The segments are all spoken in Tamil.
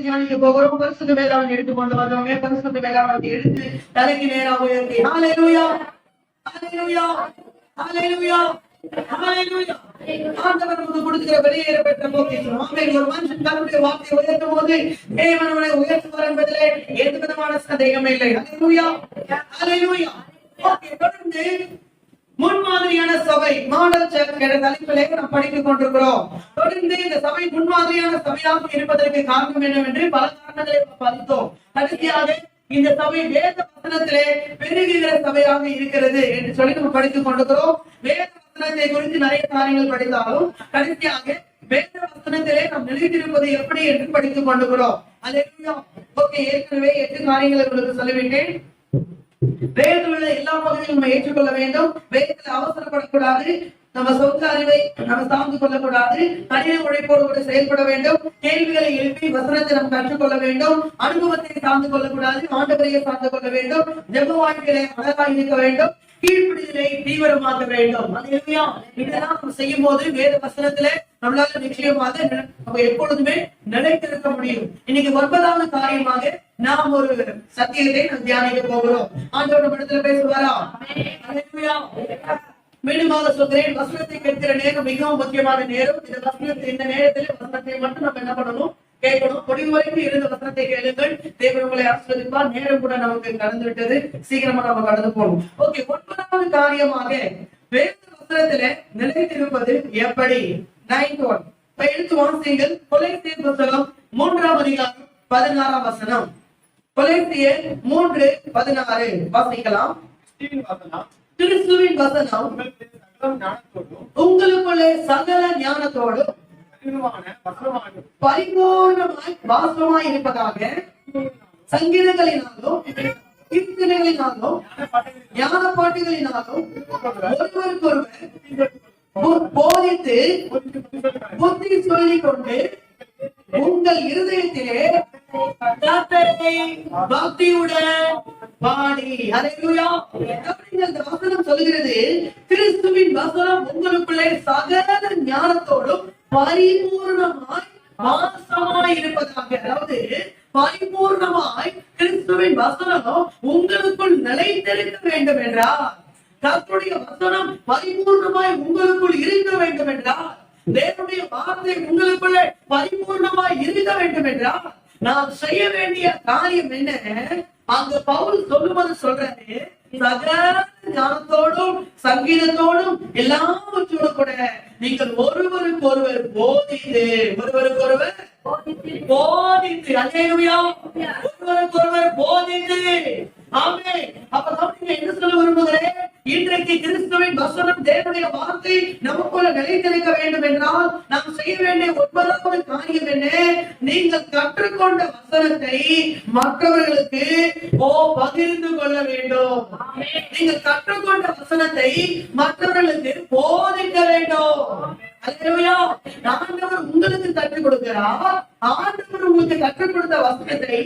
தியானிக்க போகிறோம். பரிசுத்த வேதாவை எடுத்துக்கொண்டு வந்தவங்க பரிசுத்த வேதாவை எடுத்து தலைக்கு நேராக உயர்த்தி ஹல்லேலூயா ஹல்லேலூயா ஹல்லேலூயா ஹல்லேலூயா. ஆண்டவர் நமக்கு கொடுக்கிற வெளியேற பெற்ற போக்கியம். ஆமென். ஒரு மனுஷன் தன்னுடைய வார்த்தையை உயர்த்தும் போது தேவன் அவனை உயர்த்துவார் என்பதிலே எந்த விதமான சந்தேகமே இல்லை. ஹல்லேலூயா ஹல்லேலூயா. ஓகே, தொடர்ந்து முன்மாதிரியான சபை மாடல் சர்ச் என்ற தலைப்பிலே நாம் படித்துக் கொண்டிருக்கிறோம். தொடர்ந்து இந்த சபை முன்மாதிரியான சபையாக இருப்பதற்கு காரணம் என்னவென்று பல காரணங்களை படித்தோம். கடைசியாக இந்த சபை வேத வசனத்திலே பெருகிற சபையாக இருக்கிறது என்று சொல்லி நம்ம படித்துக் கொண்டிருக்கிறோம். வேத வசனத்தை குறித்து நிறைய காரியங்கள் படித்தாலும் கடைசியாக வேத வசனத்திலே நாம் நிலைத்திருப்பது எப்படி என்று படித்துக் கொண்டிருக்கிறோம். அல்லேலூயா. ஓகே, ஏற்கனவே 8 காரியங்களை உங்களுக்கு சொல்லிவிட்டேன். வேதத்தில் உள்ள எல்லா பகுதியும் நம்ம ஏற்றுக்கொள்ள வேண்டும். வேதத்தில் அவசரப்படக்கூடாது. நம்ம சொந்த அறிவை நம்ம சார்ந்து கொள்ளக்கூடாது. கடின உழைப்போடு கூட செயல்பட வேண்டும். கேள்விகளை எழுப்பி வசனத்தை நாம் கற்றுக்கொள்ள வேண்டும். அனுபவத்தை சார்ந்து கொள்ளக்கூடாது. ஆண்டவரையை சார்ந்து கொள்ள வேண்டும். ஜெப வாழ்க்கையிலே அழகாக இருக்க வேண்டும். கீழ்ப்படிதலை தீவிரமாக்க வேண்டும். இதெல்லாம் நம்ம செய்யும் போது வேத வசனத்திலே நம்மளால நிச்சயமாக நம்ம எப்பொழுதுமே நிலைத்திருக்க முடியும். இன்னைக்கு 9வது காரியமாக நாம் ஒரு சத்தியத்தை நாம் தியானிக்க போகிறோம். ஆண்டவர் இடத்துல பேசுவாரா? மீண்டுமாக சொல்கிறேன், வசனத்தை கேட்கிற நேரம் மிகவும் முக்கியமான நேரம். இந்த வசனத்தை இந்த நேரத்தில் வசனத்தை மட்டும் நம்ம என்ன பண்ணணும்? கேட்கணும். முடிவு வரைக்கும் இருந்த வசனத்தை கேளுங்கள். தேவன் உங்களை ஆசீர்வதிப்பார். நேரம் கூட நமக்கு கடந்து விட்டது. சீக்கிரமா நம்ம கடந்து போகணும். ஓகே, 9வது காரியமாக வேத வசனத்திலே நிலைத்திருப்பது எப்படி? 9:1 எடுத்து வாசிங்கள். கொலோசியர் புத்தகம் 3ஆம் அதிகாரம் 16ஆம் வசனம். கொலோசியர் 3:16 வாசிக்கலாம். கிறிஸ்துவின் வசனம் உங்களுக்குள்ளே சகல ஞானத்தோடும் பரிபூர்ணமாய் வாசமாய் இருப்பதாக சங்கீதங்களினாலும் கீர்த்தனைகளினாலும் ஞான பாட்டுகளினாலும் ஒருவருக்கொருவர் போதித்து புத்தி சொல்லிக் கொண்டு உங்கள் இருதயத்திலே பக்தியுடன் பாடி. ஹல்லேலூயா. இந்த வசனம் சொல்கிறது, கிறிஸ்துவின் வசனம் உங்களுக்குள்ளே சகல ஞானத்தோடும் பரிபூர்ணமாய் வாசமாய் இருப்பதாக. அதாவது பரிபூர்ணமாய் கிறிஸ்துவின் வசனம் உங்களுக்குள் நிலைத்திருக்க வேண்டும் என்றார். கர்த்தருடைய வசனம் பரிபூர்ணமாய் உங்களுக்குள் இருக்க வேண்டும் என்றார். தேவனுடைய வார்த்தை உங்களுக்குள்ள பரிபூர்ணமாய் இருக்க வேண்டும் என்றால் நாம் செய்ய வேண்டிய காரியம் என்ன? அங்க பவுல் சொல்லுவது சொல்றாரு, சகல ஞானத்தோடும் சங்கீதத்தோடும் எல்லாவற்றோடு கூட நீங்கள் ஒருவருக்கு ஒருவர் போதித்து அல்லேலூயா, ஒருவருக்கு ஒருவர் போதித்து. ஆமென். அப்ப என்ன சொல்ல விரும்புகிறேன்? இன்றைக்கு கிறிஸ்துவின் வசனம் தேவனுடைய வார்த்தை நமக்குள்ள நிலைத்திருக்க வேண்டும் என்றால் நாம் செய்ய வேண்டிய 9வது காரியம் என்ன? நீங்கள் கற்றுக்கொண்ட வசனத்தை மற்றவர்களுக்கு பகிர்ந்து கொள்ள வேண்டும். நீங்கள் கற்றுக்கொண்ட வசனத்தை மற்றவர்களுக்கு போதிக்க வேண்டும். அல்லேலூயா. ஆண்டவர் உங்களுக்கு கற்றுக் கொடுக்கிறார். ஆண்டவர் உங்களுக்கு கற்றுக் கொடுத்த வசனத்தை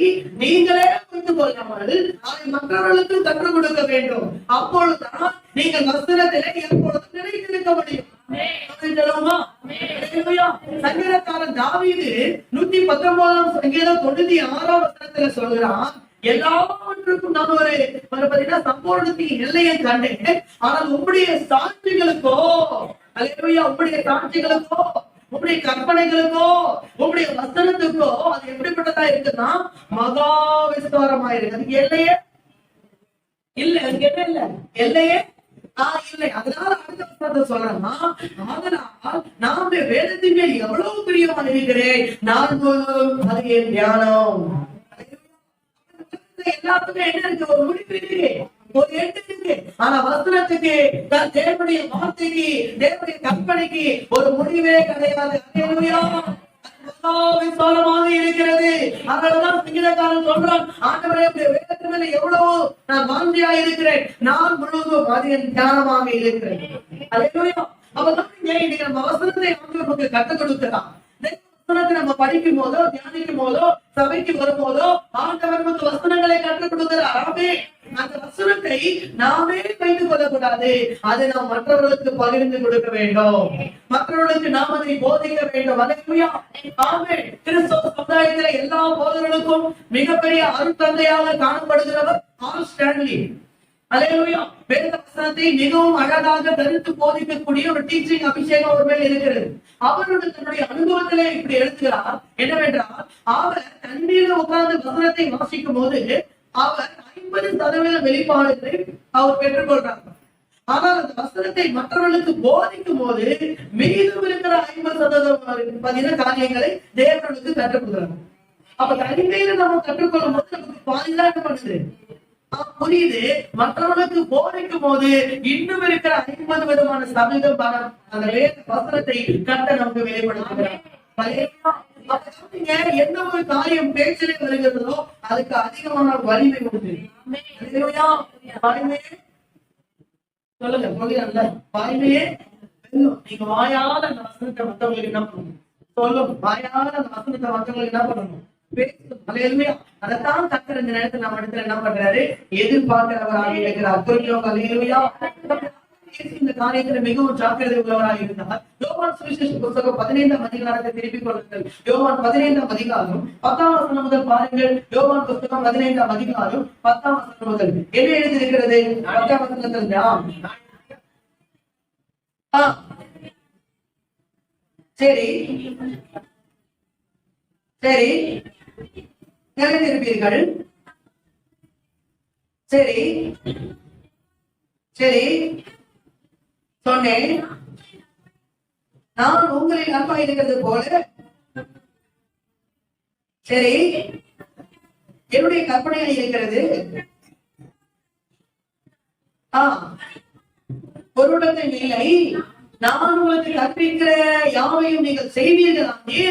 நீங்களே புரிந்து கொள்ளாமல் அதை மற்றவர்களுக்கு கற்றுக் கொடுக்க வேண்டும். அப்பொழுதுதான் நீங்கள் வசனத்திலே எப்பொழுதும் நிலைத்திருக்க முடியும். சங்கீதக்காரன் தாவீது 119ஆம் சங்கீதம் 96ஆம் வசனத்துல சொல்கிறான், எல்லாவற்றுக்கும் நான் ஒரு சம்பூர்ணத்தின் எல்லையை கண்டேன். ஆனால் உங்களுடைய சாட்சிகளுக்கோ, அல்லேலூயா, உங்களுடைய சாட்சிகளுக்கோ, உங்களுடைய கற்பனைகளுக்கோ, உங்களுடைய வசனத்துக்கோ அது எப்படிப்பட்டதா இருக்குன்னா மகா விஸ்தாரமா இருக்கு. அதுக்கு எல்லையே இல்ல. அதுக்கு என்ன இல்ல? எல்லையே இல்லை. அதனால அடுத்த வசனத்தை சொல்றேன்னா, அதனால் நாம் வேதத்தின் மேல் எவ்வளவு பிரியமா இருக்கிறேன், நான் அது என் தியானம். எல்லாத்துக்கும் என்ன இருக்கு? ஒரு முடிவு இருக்கு, ஒரு எட்டு இருக்கு. ஆனா வசனத்துக்கு, தேவனுடைய வார்த்தைக்கு, தேவனுடைய கற்பனைக்கு ஒரு முடிவே கிடையாது. விசாலமாக இருக்கிறது. அதனாலதான் சங்கீதக்காரன் சொல்றான், ஆண்டவரே வேதத்தின் மேல எவ்வளவு நான் வாஞ்சியா இருக்கிறேன், நான் முழுவதும் அது என் தியானமாக இருக்கிறேன். அல்லேலூயா. அப்பதான் இன்னைக்கு நம்ம வசனத்தை நமக்கு கற்றுக் கொடுக்கிறான். நம்ம படிக்கும் போதோ தியானிக்கும் போதோ சபைக்கு வரும் போதோ ஆண்டவர் நமக்கு வசனங்களை கற்றுக் கொடுக்கிறார். அந்த வசனத்தை நாமே வைத்துக் கொள்ளக்கூடாது. அதை நாம் மற்றவர்களுக்கு பகிர்ந்து கொடுக்க வேண்டும். மற்றவர்களுக்கு நாம் அதை போதிக்க வேண்டும். அல்லேலூயா. ஆமென். கிறிஸ்தவ சமுதாயத்தில் எல்லா போதகர்களுக்கும் மிகப்பெரிய அருட்தந்தையாக காணப்படுகிறவர் ஆல் ஸ்டான்லி. அல்லேலூயா. வேத வசனத்தை மிகவும் அழகாக கருத்து போதிக்கக்கூடிய ஒரு டீச்சிங் அபிஷேகம் அவர் மேல் இருக்கிறது. அவருடைய தன்னுடைய அனுபவத்திலே இப்படி எழுதுகிறார் என்னவென்றால், அவர் தண்ணீரில் உட்கார்ந்து வசனத்தை வாசிக்கும் போது அவர் 50% வெளிப்பாடுகளை அவர் பெற்றுக்கொள்றார். ஆனால் அந்த வசனத்தை மற்றவர்களுக்கு போதிக்கும் போது மீதம் இருக்கிற 50% காரியங்களை தேவனுக்கு கற்றுக்கொள்கிறார். அப்ப தனிமையில நம்ம கற்றுக்கொள்ளும் போது நமக்கு பாதிதான் என்ன பண்ணுது புரியுது. மற்றவர்களுக்கு போதிக்கும் போது இன்னும் இருக்கிற 50 விதமான சமீபம் அந்த வேத வசனத்தை கட்ட நமக்கு வெளிப்படுத்துகிறார். எந்த ஒரு காரியம் பேச்சிலே வருகிறதோ அதுக்கு அதிகமான வலிமை உண்டு. சொல்லுங்க வலிமையே நீங்க வாயால அந்த வசனத்தை மற்றவங்களுக்கு என்ன பண்ணணும் சொல்லும். வாயால அந்த வசனத்தை மற்றவங்களுக்கு என்ன பண்ணணும் பேசணும். அதைத்தான் கர்த்தர் இந்த நேரத்தில் நம்ம இடத்துல என்ன பண்றாரு எதிர்பார்க்கிறவராக இருக்கிறார். இந்த காரியத்துல மிகவும் ஜாக்கிரதை உள்ளவராக இருந்தார். யோவான் சுவிசேஷ புத்தகம் 15ஆம் அதிகாரத்தை திருப்பிக் கொள்ளுங்கள். யோவான் 15ஆம் அதிகாரம் 10ஆம் வசனம் முதல் பாருங்கள். யோவான் புத்தகம் 15ஆம் அதிகாரம் 10ஆம் வசனம் முதல் என்ன எழுதியிருக்கிறது? 10ஆம் வசனத்தில் சரி சரி நினைத்திருப்பீர்கள். சரி சரி சொன்னேன், நான் உங்களில் அன்பா இருக்கிறது போல சரி என்னுடைய கற்பனையாக இருக்கிறது. பொருளத்தின் நிலை நான் உங்களுக்கு கற்பிக்கிற யாவையும் நீங்கள் செய்வீர்களாகி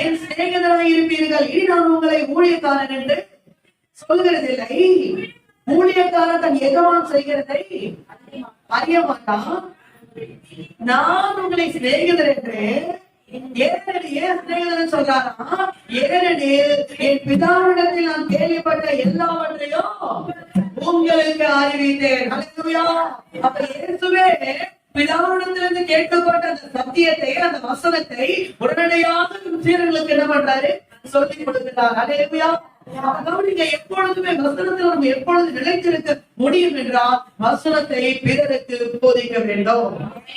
என் சிநேகிதராக இருப்பீர்கள். இனி நான் உங்களை ஊழியக்காரன் என்று சொல்கிறதில்லை. ஊழியக்காரன் தன் எஜமான் செய்கிறதை அறிய மாட்டான். நான் உங்களை சிநேகிதர் என்று ஏன் சொல்றாரா? ஏனெனில் என் பிதாவிடத்தில் நான் கேள்விப்பட்ட எல்லாவற்றையும் உங்களுக்கு அறிவித்தேன். அப்ப இயேசுவே பிதாவிடத்திலிருந்து கேட்கப்பட்ட அந்த சத்தியத்தை அந்த வசனத்தை உடனடியாக சீரர்களுக்கு என்ன பண்றாரு சொல்லி கொடுக்கிறார். அல்லேலூயா. நீங்க எப்பொழுதுமே வசனத்தில் நம்ம எப்பொழுது நிலைத்திருக்க முடியும் என்றால் வசனத்தை பிறருக்கு போதிக்க வேண்டும்.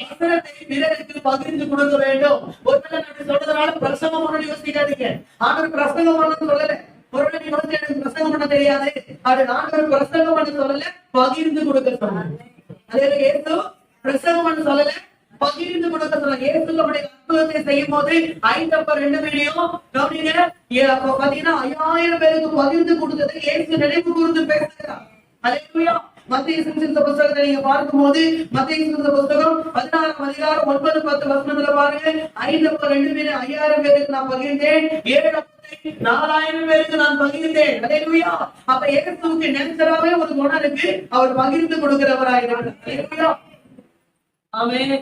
வசனத்தை பிறருக்கு பகிர்ந்து கொடுக்க வேண்டும். ஒருவேளை நான் சொல்றதுனால பிரசங்கம் பண்ண யோசிக்காதீங்க. ஆண்டவர் பிரசங்கம் பண்ண சொல்லல. ஒருவேளை நீ வந்து எனக்கு பிரசங்கம் பண்ண தெரியாது, அது ஆண்டவர் பிரசங்கம் பண்ண சொல்லல, பகிர்ந்து கொடுக்க சொன்னாங்க. அதே இயேசு பிரசங்கம் பண்ண சொல்லல, பகிர்ந்து கொடுக்க சொன்னாங்க. இயேசுடைய அற்புதத்தை செய்யும் போது 5 வீடியோ கவனிங்க. பாத்தீங்கன்னா 5000 பேருக்கு பகிர்ந்து கொடுத்தது இயேசு நினைவு கூர்ந்து பேசுகிறார். அல்லேலூயா. மத்தேயு சுவிசேஷ புத்தகத்தை நீங்க பார்க்கும்போது மத்தேயு சுவிசேஷ புத்தகம் 16ஆம் அதிகாரம் 9-10 வசனத்துல பாருங்க. 5000 பேருக்கு நான் பகிர்ந்தேன், 7 4000 பேருக்கு நான் பகிர்ந்தேன். அல்லேலூயா. அப்ப இயேசுவுக்கு நேச்சராவே ஒரு குணம் இருக்கு, அவர் பகிர்ந்து கொடுக்கிறவராயிருக்கிறார். அல்லேலூயா. ஆமென்.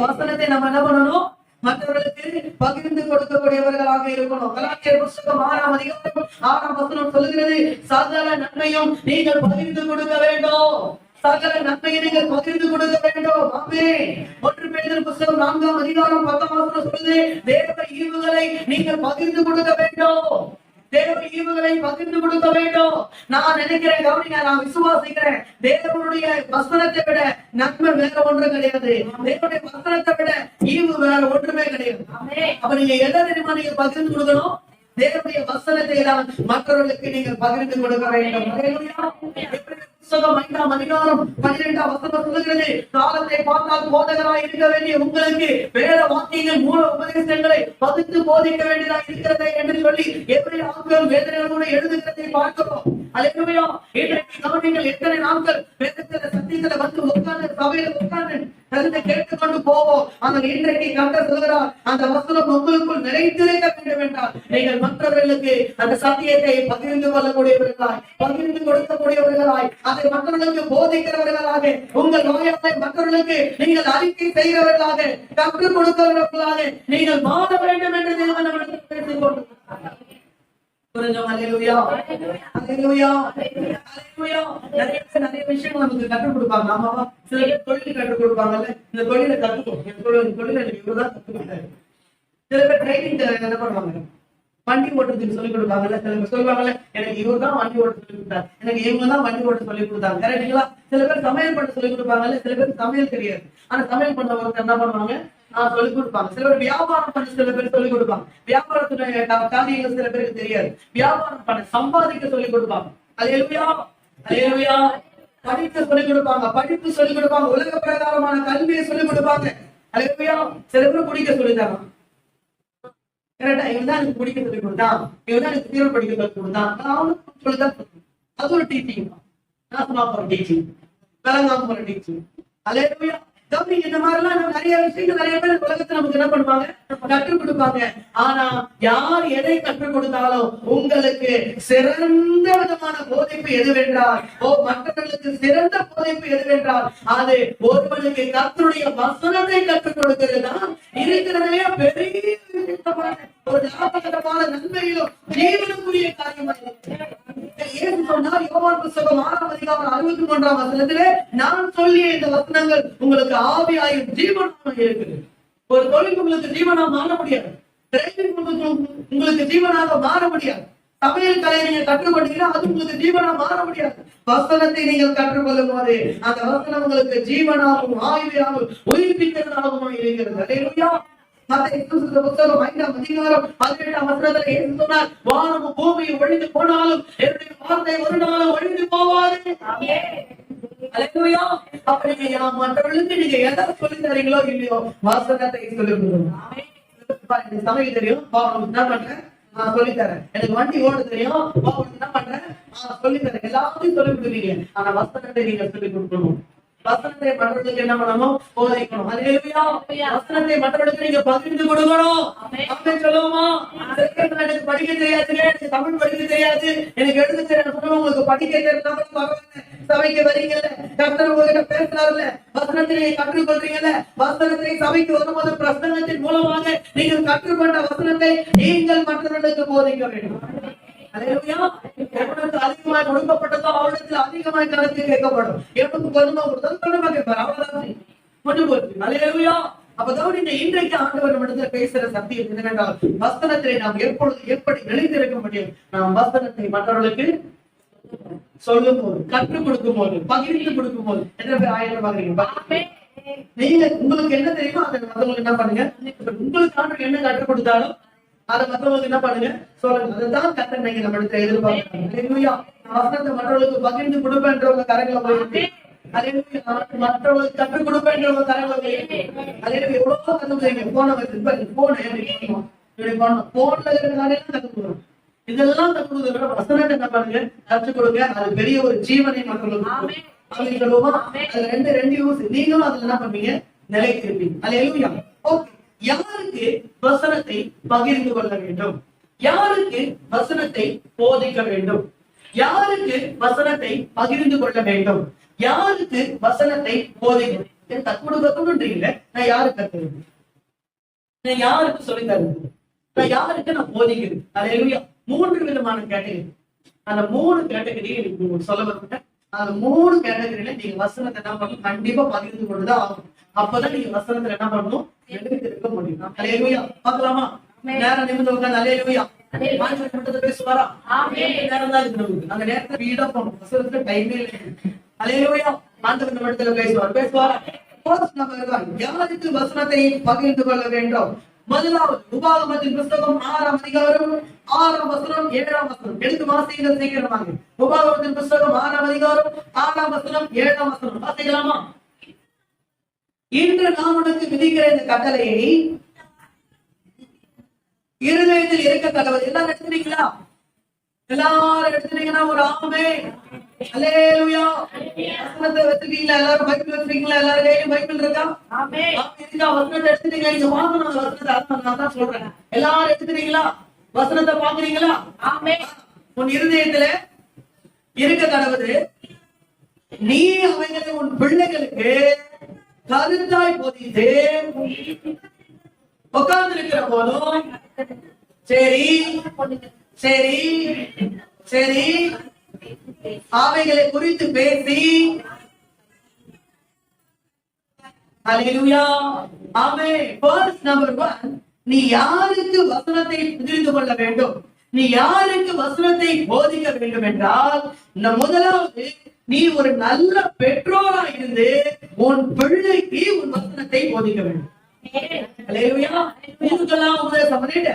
வசனத்தை நம்ம என்ன பண்ணணும்? மற்றவர்களுக்கு பகிர்ந்து கொடுக்கக்கூடியவர்களாக இருக்கணும். கலாத்தியர் புத்தகம் 6ஆம் அதிகாரம் 6ஆம் வசனம் சொல்லுகிறது, சகல நன்மையும் நீங்கள் பகிர்ந்து கொடுக்க வேண்டும். சகல நன்மையை நீங்கள் பகிர்ந்து கொடுக்க வேண்டும். ஆமென். 1 பேதுரு புத்தகம் 4ஆம் அதிகாரம் 10ஆம் வசனம் சொல்லுது, தேவ ஈவுகளை நீங்கள் பகிர்ந்து கொடுக்க வேண்டும். தேவ ஈவுகளை பகிர்ந்து கொடுக்க வேண்டும். நான் நினைக்கிறேன், கவனிங்க, நான் விசுவாசிக்கிறேன், தேவனுடைய வசனத்தை விட நன்மை வேற ஒன்று கிடையாது. தேவனுடைய வசனத்தை விட ஈவு வேற ஒன்றுமே கிடையாது. அப்ப நீங்க எதை தெரியுமா நீங்க பகிர்ந்து கொடுக்கணும்? தேவனுடைய வசனத்தை தான் மற்றவர்களுக்கு நீங்கள் பகிர்ந்து கொடுக்க வேண்டும். புத்தகம் 5ஆம் அதிகாரம் 12ஆம் வசனம் சொல்லுகிறது, காலத்தை பார்த்தால் போதகராய் இருக்க வேண்டிய உங்களுக்கு வேத வாக்கியங்கள் மூல உபதேசங்களை பகுத்து போதிக்க வேண்டியதாக இருக்கிறது என்று சொல்லி எப்படி ஆட்கள் வேதனைகளோடு எழுதுகிறதை பார்க்கிறோம். அல்லேலூயா. இன்றைக்கு கவனிங்கள், எத்தனை நாட்கள் வேதத்தில சத்தியத்துல வந்து உட்கார்ந்து சபையில உட்கார்ந்து கருத்தை கேட்டுக்கொண்டு போவோம். ஆனால் இன்றைக்கு கர்த்தர் சொல்கிறார், அந்த வசனம் உங்களுக்குள் நிலைத்திருக்க வேண்டும் என்றால் நீங்கள் மற்றவர்களுக்கு அந்த சத்தியத்தை பகிர்ந்து கொள்ளக்கூடியவர்களாய், பகிர்ந்து கொடுக்கக்கூடியவர்களாய், அதை மற்றவர்களுக்கு போதிக்கிறவர்களாக, உங்கள் வாயாலை மற்றவர்களுக்கு நீங்கள் அறிக்கை செய்கிறவர்களாக, கற்றுக் கொடுக்கிறவர்களாக நீங்கள் மாற வேண்டும் என்று தேவன் நம்மிடத்தில் பேசிக் கொண்டிருக்கிறார். நிறைய விஷயங்கள் நமக்கு கற்றுக் கொடுப்பாங்க. ஆமாவா? சில பேர் தொழில் கற்றுக் கொடுப்பாங்கல்ல, இந்த தொழிலை கத்துக்கும், தொழில் எனக்கு இவருதான் கற்றுக் கொடுத்தாரு. சில பேர் ட்ரைனிங் என்ன பண்ணுவாங்க, வண்டி ஓட்டுறதுக்கு சொல்லிக் கொடுப்பாங்கல்ல. சில பேர் சொல்லுவாங்கல்ல, எனக்கு இவர் தான் வண்டி ஓட்ட சொல்லி கொடுத்தாரு, எனக்கு இவங்க தான் வண்டி ஓட்ட சொல்லி கொடுத்தாங்க. கரெக்டுங்களா? சில பேர் சமையல் பண்ண சொல்லிக் கொடுப்பாங்கல்ல. சில பேர் சமையல் தெரியாது, ஆனா சமையல் பண்ணவங்க என்ன பண்ணுவாங்க, சொல்லிக் கொடுப்பாங்க. சில பேர் வியாபாரம் பண்ண சில பேர் சொல்லிக் கொடுப்பாங்க. வியாபாரத்துடைய காரியங்கள் சில பேருக்கு தெரியாது, வியாபாரம் பண்ண சம்பாதிக்க சொல்லிக் கொடுப்பாங்க. அல்லேலூயா, அல்லேலூயா. படிக்க சொல்லிக் கொடுப்பாங்க, படிப்பு சொல்லிக் கொடுப்பாங்க, உலக பிரகாரமான கல்வியை சொல்லிக் கொடுப்பாங்க. அல்லேலூயா. சில பேர் குடிக்க சொல்லித்தாங்க. கரெக்டா? இவன் தான் எனக்கு குடிக்க சொல்லிக் கொடுத்தான், இவன் தான் எனக்கு தீவிர படிக்க சொல்லிக் கொடுத்தான், அவனுக்கு சொல்லித்தான். அது ஒரு டீச்சிங் தான். நாசமா போற டீச்சிங், விளங்காம போற டீச்சிங். அல்லேலூயா. இந்த மாதிரி எல்லாம் நிறைய விஷயங்கள் நிறைய பேர் உலகத்துல நமக்கு என்ன பண்ணுவாங்க, கற்றுக் கொடுப்பாங்க. ஆனா யார் எதை கற்றுக் கொடுத்தாலும் உங்களுக்கு சிறந்த விதமான போதிப்பு எதுவென்றால், மற்றவர்களுக்கு சிறந்த போதிப்பு எதுவென்றால், அது ஒருவனுக்கு கர்த்தருடைய வசனத்தை கற்றுக் கொடுக்கிறது தான் இருக்கிறதே பெரிய ஒரு லாபகரமான நன்மையிலும் ஜீவனுக்குரிய காரியமாக சொன்னார். யோவான் புத்தகம் 6ஆம் அதிகாரம் 61ஆம் வசனத்திலே, நான் சொல்லிய இந்த வசனங்கள் உங்களுக்கு ஆவியாயும் ஜீவனாக இருக்குது. ஒரு தொழில் உங்களுக்கு ஜீவனா மாற முடியாது, உங்களுக்கு ஜீவனாக மாற முடியாது. சமையல் கலையை நீங்க கற்றுக்கொண்டீங்கன்னா அது உங்களுக்கு ஜீவனா மாற முடியாது. வசனத்தை நீங்கள் கற்றுக்கொள்ளும் போது அந்த வசனம் உங்களுக்கு ஜீவனாகவும் ஆவியாகவும் உயிர்ப்பிக்கிறதாகவும் இருக்கிறது. அல்லேலூயா. புத்தகம் 5ஆம் அதிகாரம் 18ஆம் வசனத்திலே இயேசு சொன்னார், வானமும் பூமியும் ஒழிந்து போனாலும் என்னுடைய வார்த்தை ஒரு நாளும் ஒழிந்து போவாது. அல்லேலூயா. அப்ப நீங்க மற்றவர்களுக்கு நீங்க எதை சொல்லி தரீங்களோ இல்லையோ, வசனத்தை சொல்லிக் கொடுக்கணும். சமையல் தெரியும், என்ன பண்றேன், சொல்லி தரேன். எனக்கு வண்டி ஓட தெரியும், என்ன பண்றேன், சொல்லி தரேன். எல்லாத்தையும் சொல்லிக் கொடுக்குறீங்க, ஆனா வசனத்தை நீங்க சொல்லிக் கொடுக்கணும். வசனத்தை மற்றவர்களுக்கு என்ன பண்ணணும், போதிக்கணும். அல்லேலூயா. வசனத்தை மற்றவர்களுக்கு நீங்க பகிர்ந்து கொடுக்கணும். ஆமென் சொல்லுவோமா? எனக்கு படிக்க தெரியாது, எனக்கு தமிழ் படிக்க தெரியாது, எனக்கு எழுத தெரியாது, உங்களுக்கு படிக்க தெரியாத சபைக்கு வரீங்கல்ல, கர்த்தர் உங்ககிட்ட பேசுறாருல்ல, வசனத்தை நீங்க கற்றுக்கொள்றீங்கல்ல, வசனத்தை சபைக்கு வரும்போது பிரசங்கத்தின் மூலமாக நீங்கள் கற்றுக்கொண்ட வசனத்தை நீங்கள் மற்றவர்களுக்கு போதிக்க வேண்டும். அதிகமாக கொடுக்கப்பட்டதோ அவரிடத்தில் அதிகமாக கணக்கு கேட்கப்படும். எனக்கு கொஞ்சமா கொடுத்தாலும் கொஞ்சமா கேட்பாரு, அவ்வளவுதான் கொண்டு போச்சு. அல்லேலூயா. அப்பதான் இந்த இன்றைக்கு ஆண்டவர் இடத்துல பேசுற சத்தியம் என்னவென்றால், வசனத்தை நாம் எப்படி நிலைத்திருக்க முடியும், நாம் வசனத்தை மற்றவர்களுக்கு சொல்லும் போது, கற்றுக் கொடுக்கும் போது, பகிர்ந்து கொடுக்கும் போது. எத்தனை பேர் ஆயிரம் பாக்குறீங்க? நீங்க உங்களுக்கு என்ன தெரியுமோ அதை மற்றவங்களுக்கு என்ன பண்ணுங்க, உங்களுக்கு ஆண்டவர் என்ன கற்றுக் கொடுத்தாலும் அதை மற்றவங்களுக்கு என்ன பண்ணுங்க, சொல்லுங்க. அதுதான் கர்த்தர் நீங்க நம்ம இடத்துல எதிர்பார்க்கிறோம். வசனத்தை மற்றவர்களுக்கு பகிர்ந்து கொடுப்பேன்றவங்க கரங்களை போயிருக்கு, மற்றவர்களுக்கு கற்றுக் கொடுப்பேன்றவங்க கரங்களை போயிருக்கு. அதே எவ்வளவோ கத்துக்கிறீங்க, போன போன்ல இருக்கிறதாலே கத்துக்கிறோம். இதெல்லாம் கத்துக்கிறத வசனத்தை என்ன பண்ணுங்க, கற்றுக் கொடுங்க. அது பெரிய ஒரு ஜீவனை மற்றவங்களுக்கு. ரெண்டு யூஸ், நீங்களும் அதுல என்ன பண்ணுவீங்க, நிலைத்திருப்பீங்க. அல்லேலூயா. ஓகே. யாருக்கு வசனத்தை பகிர்ந்து கொள்ள வேண்டும், யாருக்கு வசனத்தை போதிக்க வேண்டும், யாருக்கு வசனத்தை பகிர்ந்து கொள்ள வேண்டும், யாருக்கு வசனத்தை போதிக்க கத்துக்கொடுக்கணும்ன்றீங்க. நான் யாருக்கு கத்துறது, நான் யாருக்கு சொல்லி தருது, நான் யாருக்கு நான் போதிக்கிறது. அல்லேலூயா. 3 விதமான கேட்டகரி. அந்த 3 கேட்டகரியை எனக்கு சொல்ல வருவேன். அந்த 3 கேட்டகரியில நீங்க வசனத்தை என்ன பண்ணணும், கண்டிப்பா பகிர்ந்து கொண்டுதான் ஆகும். அப்பதான் நீங்க வசனத்துல என்ன பண்ணணும், எடுத்திருக்க முடியும். அல்லேலூயா. பார்க்கலாமா? நேரம் நிமிர்ந்து உட்கார்ந்து அல்லேலூயா மாற்றத்தை பேசுவாரா? நேரம் தான் இருக்கு நமக்கு. அந்த நேரத்துல வீடா போகணும், வசனத்துல டைமே இல்லை. அல்லேலூயா. ஆண்டவர் நம்ம இடத்துல பேசுவாரா? யாருக்கு வசனத்தை பகிர்ந்து கொள்ள வேண்டும்? முதலாவது உபாகமத்தின் புத்தகம் 6ஆம் அதிகாரம் 6ஆம் வசனம் 7ஆம் வசனம். எடுத்து வாசிங்கள் சீக்கிரமாக. உபாகமத்தின் புத்தகம் 6ஆம் அதிகாரம் 6ஆம் வசனம் 7ஆம் வசனம் வாசிக்கலாமா? இன்று நான் உனக்கு விதிக்கிற இந்த கட்டளையை இருதயத்தில் இருக்க கடவுள். எல்லாரும் எடுத்துட்டீங்களா? எல்லாரும் எடுத்துட்டீங்கன்னா ஒரு ஆமென். அல்லேலூயா. வசனத்தை வச்சிருக்கீங்களா? எல்லாரும் பைபிள் வச்சிருக்கீங்களா? எல்லாரும் கையில பைபிள் இருக்கா? ஆமென். வசனத்தை எடுத்துட்டீங்க, நீங்க வாங்கணும். அந்த வசனத்தை நான் தான் சொல்றேன். எல்லாரும் எடுத்துட்டீங்களா? வசனத்தை பாக்குறீங்களா? ஆமென். உன் இருதயத்துல இருக்க கடவுள். நீ அவைகளை உன் பிள்ளைகளுக்கு கருத்தாய் போதித்து உட்கார்ந்து இருக்கிற போதும் சரி, சரி சரி, அவைகளை குறித்து பேசி அல்லேலூயா ஆமென். verse number 1, நீ யாருக்கு வசனத்தை புரிந்து கொள்ள வேண்டும், நீ யாருக்கு வசனத்தை போதிக்க வேண்டும் என்றால், முதலாவது நீ ஒரு நல்ல பெற்றோரா இருந்து உன் பிள்ளைக்கு உன் வசனத்தை போதிக்க வேண்டும். அல்லேலூயா. இதுக்கெல்லாம் உபதேசம் பண்ணிட்ட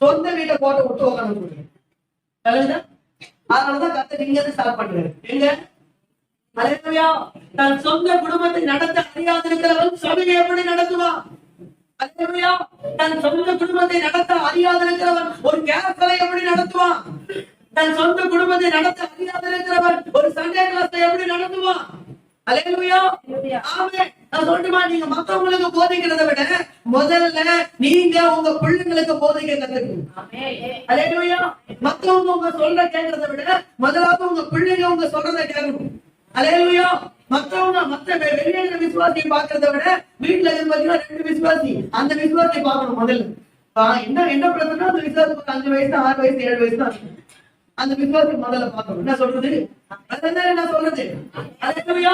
சொந்த வீட்டை போட்டு விட்டு உட்கார்ந்து. அதனாலதான் கர்த்தர் இங்க இருந்து ஸ்டார்ட் பண்றாரு. எங்க? அல்லேலூயா. தன் சொந்த குடும்பத்தை நடத்த அறியாதிருக்கிறவன் சபையை எப்படி நடத்துவான்? அல்லேலூயா. தன் சொந்த குடும்பத்தை நடத்த அறியாதிருக்கிறவன் ஒரு கேஸ்களை எப்படி நடத்துவான்? தன் சொந்த குடும்பத்தை நடத்த அறியாதிருக்கிறவன் ஒரு சண்டே கிளாஸை எப்படி நடத்துவான்? அல்லேலூயா ஆமென். நான் சொல்லட்டுமா, நீங்க மத்தவங்களுக்கு போதிக்கிறதை விட முதல்ல நீங்க உங்க பிள்ளைங்களுக்கு போதிக்க கத்துக்கணும். அல்லேலூயா. மத்தவங்க உங்க சொல்ற கேட்கறதை விட முதலாவது உங்க பிள்ளைங்க உங்க சொல்றதை கேட்கணும். அல்லேலூயா. மத்த வெளியே விசுவாசியை பாக்குறதை விட வீட்டுல இருந்து பாத்தீங்கன்னா 2 விசுவாசி, அந்த விசுவாசியை பார்க்கணும் முதல்ல. என்ன பிரச்சனை, அந்த விசுவாசி 5 வயசு 6 வயசு 7 வயசு தான் அந்த விசுவாசி முதல்ல பார்க்கணும். என்ன சொல்றது? அதுதான் என்ன சொல்றது? அல்லேலூயா.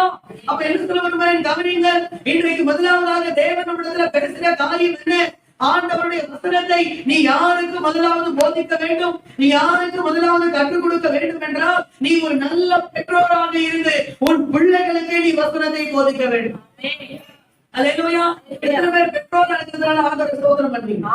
அப்ப என்ன சொல்ல வேண்டும் கவனிங்க. இன்றைக்கு முதலாவதாக தேவன் நம்மிடத்துல பேசுற காரியம் என்ன? ஆண்டவருடைய வசனத்தை நீ யாருக்கு முதலாவது போதிக்க வேண்டும், நீ யாருக்கு முதலாவது கற்றுக் கொடுக்க வேண்டும் என்றால், நீ ஒரு நல்ல பெற்றோராக இருந்து உன் பிள்ளைகளுக்கு நீ வசனத்தை போதிக்க வேண்டும். அல்லேலூயா. எத்தனை பேர் பெற்றோரா இருக்கிறதுனால ஆண்டவரை சோதனை பண்ணீங்க?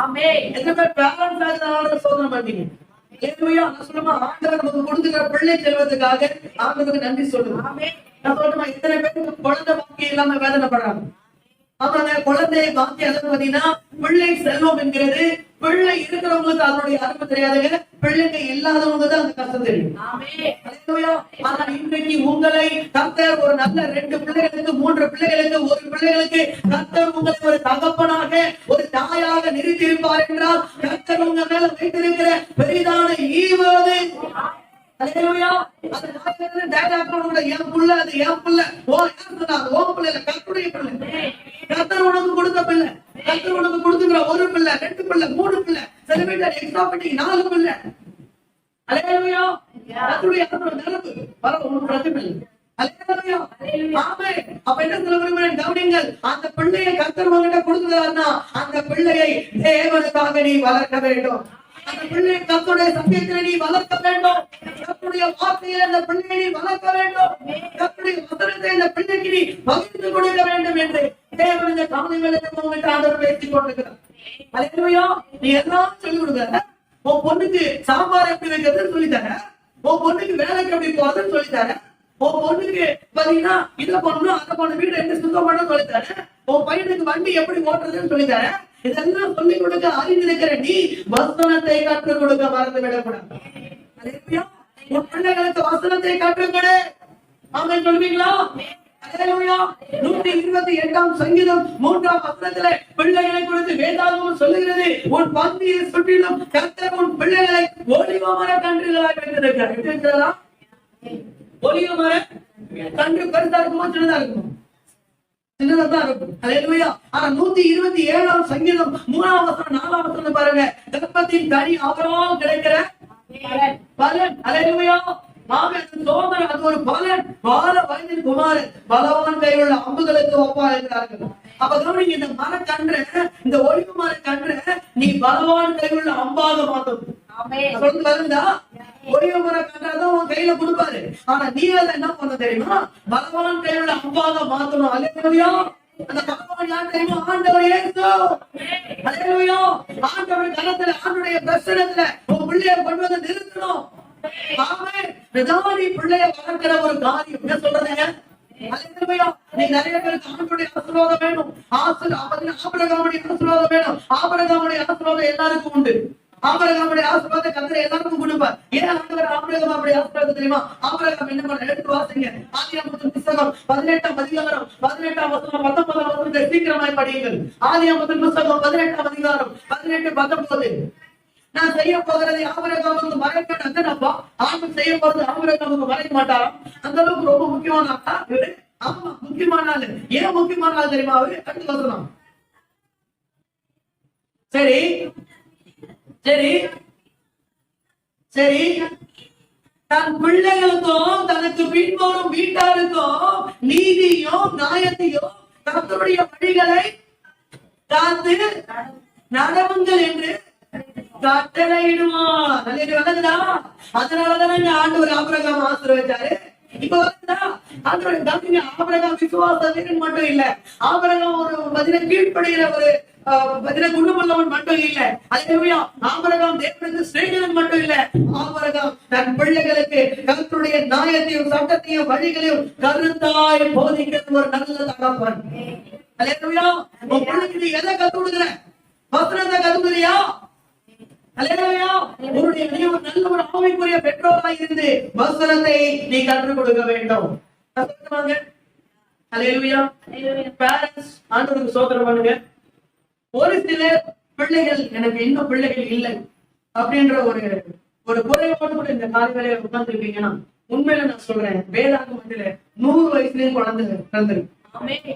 எத்தனை பேர் பேரண்ட்ஸ் ஆகிறதுனால சோதனை பண்ணீங்க? அல்லேலூயா. நான் சொல்லுமா, ஆண்டவர் நமக்கு கொடுத்துக்கிற பிள்ளை செல்வதற்காக ஆண்டவருக்கு நன்றி சொல்லுங்க. நான் சொல்லுமா, இத்தனை பேருக்கு குழந்தை பாக்கியம் இல்லாம வேதனைப்படுறாங்க. ஆமாங்க, குழந்தையை பாக்கியம் எதுன்னு பாத்தீங்கன்னா பிள்ளை செல்வம் என்கிறது. பிள்ளை இருக்கிறவங்களுக்கு அதனுடைய அருமை தெரியாதுங்க, பிள்ளைங்க இல்லாதவங்க தான் அந்த கஷ்டம் தெரியும். ஆனா இன்றைக்கு உங்களை கர்த்தர் ஒரு நல்ல 2 பிள்ளைகளுக்கு 3 பிள்ளைகளுக்கு 1 பிள்ளைகளுக்கு கர்த்தர் உங்களை ஒரு தகப்பனாக ஒரு தாயாக நிறுத்தியிருப்பார் என்றால், கர்த்தர் உங்க மேல வைத்திருக்கிற பெரிதான ஈவது. அல்லேலூயா. அது டைலாக்ல என் புள்ள, அது என் புள்ள, ஓ பிள்ளை இல்ல, கர்த்தருடைய பிள்ளை. கர்த்தர் உனக்கு கொடுத்த பிள்ளை, கர்த்தர் உனக்கு கொடுத்துக்கிற 1 பிள்ளை 2 பிள்ளை 3 பிள்ளை, சில வீட்டுல எக்ஸ்ட்ரா பண்ணி 4 பிள்ளை. அல்லேலூயா. கர்த்தருடைய நிரப்பு வர ஒன்றும் பிரச்சனை இல்லை. அல்லேலூயா ஆமென். அப்ப என்ன சொல்ல விரும்புகிறேன் கவனிங்கள். அந்த பிள்ளையை கர்த்தர் உங்ககிட்ட கொடுத்துறாருன்னா அந்த பிள்ளையை தேவனுக்காக நீ வளர்க்க வேண்டும். அந்த பிள்ளையை கர்த்தருடைய சத்தியத்தில் நீ வளர்க்க வேண்டும். கர்த்தருடைய வார்த்தையை அந்த பிள்ளையை நீ வளர்க்க வேண்டும். கர்த்தருடைய வசனத்தை அந்த பிள்ளைக்கு நீ பகிர்ந்து கொடுக்க வேண்டும் என்று தேவன் இந்த காரியங்களுக்கு உங்ககிட்ட ஆண்டவர் பேசிக் கொண்டிருக்கிறார். அல்லேலூயா. நீ எல்லாம் சொல்லிக் கொடுக்குற. உன் பொண்ணுக்கு சாம்பார் எப்படி வைக்கிறதுன்னு சொல்லித்தர, உன் பொண்ணுக்கு வேலைக்கு எப்படி போறதுன்னு சொல்லித்தர, உன் பொண்ணுக்கு பாத்தீங்கன்னா இதை பண்ணணும் அதை பண்ணணும், வீட்டை எப்படி சுத்தம் பண்ண சொல்லித்தர, உன் பையனுக்கு வண்டி எப்படி ஓட்டுறதுன்னு சொல்லித்தர. இதெல்லாம் சொல்லிக் கொடுக்க அறிந்திருக்கிற நீ வசனத்தை கற்றுக் கொடுக்க மறந்து விடக்கூடாது. அல்லேலூயா. உன் பிள்ளைகளுக்கு வசனத்தை கற்றுக் கொடு. ஆமென் சொல்வீங்களா? அல்லேலூயா. 128ஆம் சங்கீதம் 3ஆம் வசனத்திலே பிள்ளைகளை குறித்து வேதாகமம் சொல்லுகிறது, உன் பந்தியை சுற்றிலும் கர்த்தர் உன் பிள்ளைகளை ஒலிவ மர கன்றுகளாய் வைத்திருக்கிறார். ஒலிவ மர கன்று பெருசா இருக்குமா சின்னதா இருக்குமா? சின்னதான் இருக்கும். அல்லேலூயா. ஆனா 127ஆம் சங்கீதம் 3ஆம் வசனம் 4ஆம் வசனம் பாருங்க, கர்ப்பத்தின் கனி அவரால் கிடைக்கிற பலன். அல்லேலூயா. சோதனை அது ஒரு பலன். பால வயதின் குமாரன் பலவான் கையுள்ள அம்புகளுக்கு ஒப்பா இருக்கிறார்கள். அப்ப கவனிங்க, இந்த மரக்கன்று, இந்த ஒளிவு மரக்கன்று நீ பலவான் கையுள்ள அம்பாக மாத்தணும். சொல்றது வருதா? ஒளிவு மரக்கன்றாதான் உன் கையில கொடுப்பாரு. ஆனா நீ அதை என்ன பண்ண தெரியுமா? பலவான் கையுள்ள அம்பாக மாத்தணும். அல்லேலூயா. அந்த பலவான் யார் தெரியுமா? ஆண்டவர் இயேசு. அல்லேலூயா. ஆண்டவர் கரத்துல ஆண்டவருடைய பிரசன்னத்துல உன் பிள்ளையை கொண்டு வந்து நிறுத்தணும். ஆமென். நிதானி பிள்ளையை வளர்க்கிற ஒரு காரியம். என்ன சொல்றீங்க? அல்லேலூயா. நீ நிறைய பேருக்கு ஆண்டவருடைய ஆசீர்வாதம் வேணும். ஆபிரகாமுடைய ஆசீர்வாதம் வேணும். ஆபிரகாமுடைய ஆசீர்வாதம் எல்லாருக்கும் உண்டு. ஆபிரகாமுடைய ஆசீர்வாதத்தை கர்த்தர் எல்லாருக்கும் கொடுப்பார். ஏன் ஆண்டவர் ஆபிரகாமுடைய ஆசீர்வாதம் தெரியுமா? ஆபிரகாம் என்ன பண்ண? எடுத்து வாசிங்க. ஆதியாகமத்தின் புத்தகம் 18ஆம் அதிகாரம் 18ஆம் வசனம் 19ஆம் வசனத்தை சீக்கிரமாய் படியுங்கள். ஆதியாகமத்தின் புத்தகம் 18ஆம் அதிகாரம் 18 19. நான் செய்ய போகிறது ஆபிரகாமுக்கு மறைப்பேன். அங்கனப்பா ஆண்டவர் செய்ய போறது ஆபிரகாமுக்கு மறைக்க மாட்டாராம். அந்த அளவுக்கு ரொம்ப முக்கியமான ஆளு. ஆமா, முக்கியமான ஆளு. ஏன் முக்கியமான ஆள் தெரியுமா? அவரு அடுத்து வசனம். சரி சரி, சரி, தன் பிள்ளைகளுக்கும் தனக்கு பின்வரும் வீட்டாருக்கும் நீதியும் நியாயத்தையும் கர்த்தருடைய வழிகளை காத்து நடவுங்கள் என்று கட்டளையிடுவார். வளர்ந்தா அதனாலதான் ஆண்டவர் ஆபிரகாம் ஆசீர்வதிச்சாரு. இப்ப வளர்ந்தா ஆண்டவர் கவனிங்க, ஆபிரகாம் விசுவாச வீரன் மட்டும் இல்ல, ஆபிரகாம் ஒரு கீழ்ப்படுகிற ஒரு குணமுள்ளவன் மட்டும் இல்ல, அல்லேலூயா, ஆபிரகாம் தேவனுக்கு சிநேகிதன் மட்டும் இல்ல, ஆபிரகாம் தன் பிள்ளைகளுக்கு கர்த்தருடைய நியாயத்தையும் சட்டத்தையும் வழிகளையும் கருத்தாய் போதிக்கிறது ஒரு நல்ல தகப்பன். அல்லேலூயா. உன் பிள்ளைக்கு நீ எதை கத்து கொடுக்குற? வசனத்தை கத்து கொடுக்குறியா? அல்லேலூயா. உன்னுடைய நீ ஒரு நல்ல ஒரு ஆவிக்குரிய பெற்றோராய் இருந்து வசனத்தை நீ கற்றுக் கொடுக்க வேண்டும். அல்லேலூயா. பேரண்ட்ஸ் ஆண்டவருக்கு ஸ்தோத்திரம் பண்ணுங்க. ஒரு சில பிள்ளைகள் எனக்கு இன்னும் பிள்ளைகள் இல்லை அப்படின்ற ஒரு குறைவோடு கூட இந்த காலையில உட்கார்ந்து இருப்பீங்கன்னா, உண்மையில நான் சொல்றேன், வேதாகமத்துல 100 வயசுலயும் குழந்தை பிறந்திருக்கு.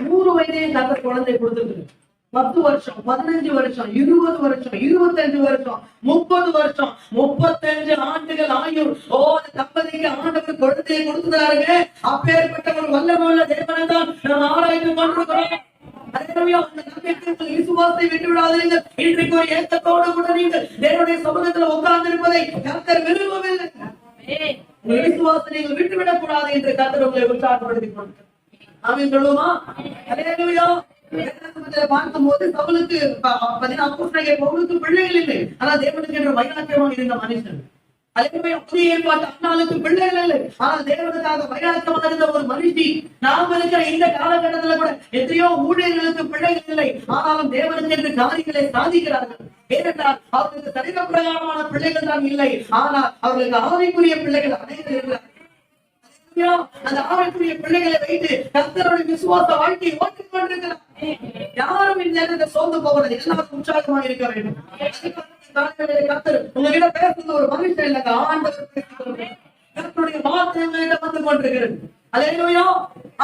100 வயதையும் கர்த்தர் குழந்தை கொடுத்துருக்கு. 10 வருஷம், 15 வருஷம், 20 வருஷம், 25 வருஷம், 30 வருஷம், 35 ஆண்டுகள் ஆயும் தம்பதிக்கு ஆண்டவர் குழந்தையை கொடுத்துறாருங்க. அப்பேற்பட்ட ஒரு வல்லமுள்ள தேவனை தான் நாம் ஆராய்ந்து கொண்டிருக்கிறோம். விசுவாசத்தை விட்டு விடாதீர்கள். இன்றைக்கு ஒரு ஏக்கத்தோடு கூட நீங்கள் தேவனுடைய சமூகத்தில் உட்கார்ந்து இருப்பதை கர்த்தர் விரும்பவில்லை. விசுவாசத்தை நீங்கள் விட்டுவிடக் கூடாது என்று கர்த்தர் உங்களை உற்சாகப்படுத்திக் கொண்டிருக்கிறார். ஆமென் சொல்லுமா? அல்லேலூயா. பார்க்கும் போது சவுலுக்கு பவுலுக்கு பிள்ளைகள் இல்லை, ஆனா தேவனுக்கு என்று வைராக்கியமாக இருந்த மனுஷன். அதே புதிய ஏற்பாட்டு அண்ணாளுக்கு பிள்ளைகள் இல்லை, ஆனால் தேவனுக்காக வைராக்கியமாக இருந்த ஒரு மனுஷி. நாம் இருக்கிற இந்த காலகட்டத்துல கூட எத்தனையோ ஊழியர்களுக்கு பிள்ளைகள் இல்லை, ஆனாலும் தேவனுக்கு என்று காரியங்களை சாதிக்கிறார்கள். ஏனென்றால் அவர்களுக்கு சரீர பிரகாரமான பிள்ளைகள் தான் இல்லை, ஆனால் அவர்களுக்கு ஆவிக்குரிய பிள்ளைகள் அனைத்து இருக்கிறார்கள். அந்த ஆவிக்குரிய பிள்ளைகளை வைத்து கர்த்தருடைய விசுவாச வாழ்க்கையை ஓட்டிக் கொண்டிருக்கிறார். யாரும் இந்த நேரத்தை சோர்ந்து போகிறது, எல்லாரும் உற்சாகமாக இருக்க வேண்டும். கர்த்தர் உங்ககிட்ட பேசுறது ஒரு மனுஷன் இல்லைங்க, ஆண்டவர் கர்த்தருடைய வார்த்தை உங்களிடம் வந்து கொண்டிருக்கிறது. அல்லேலூயா.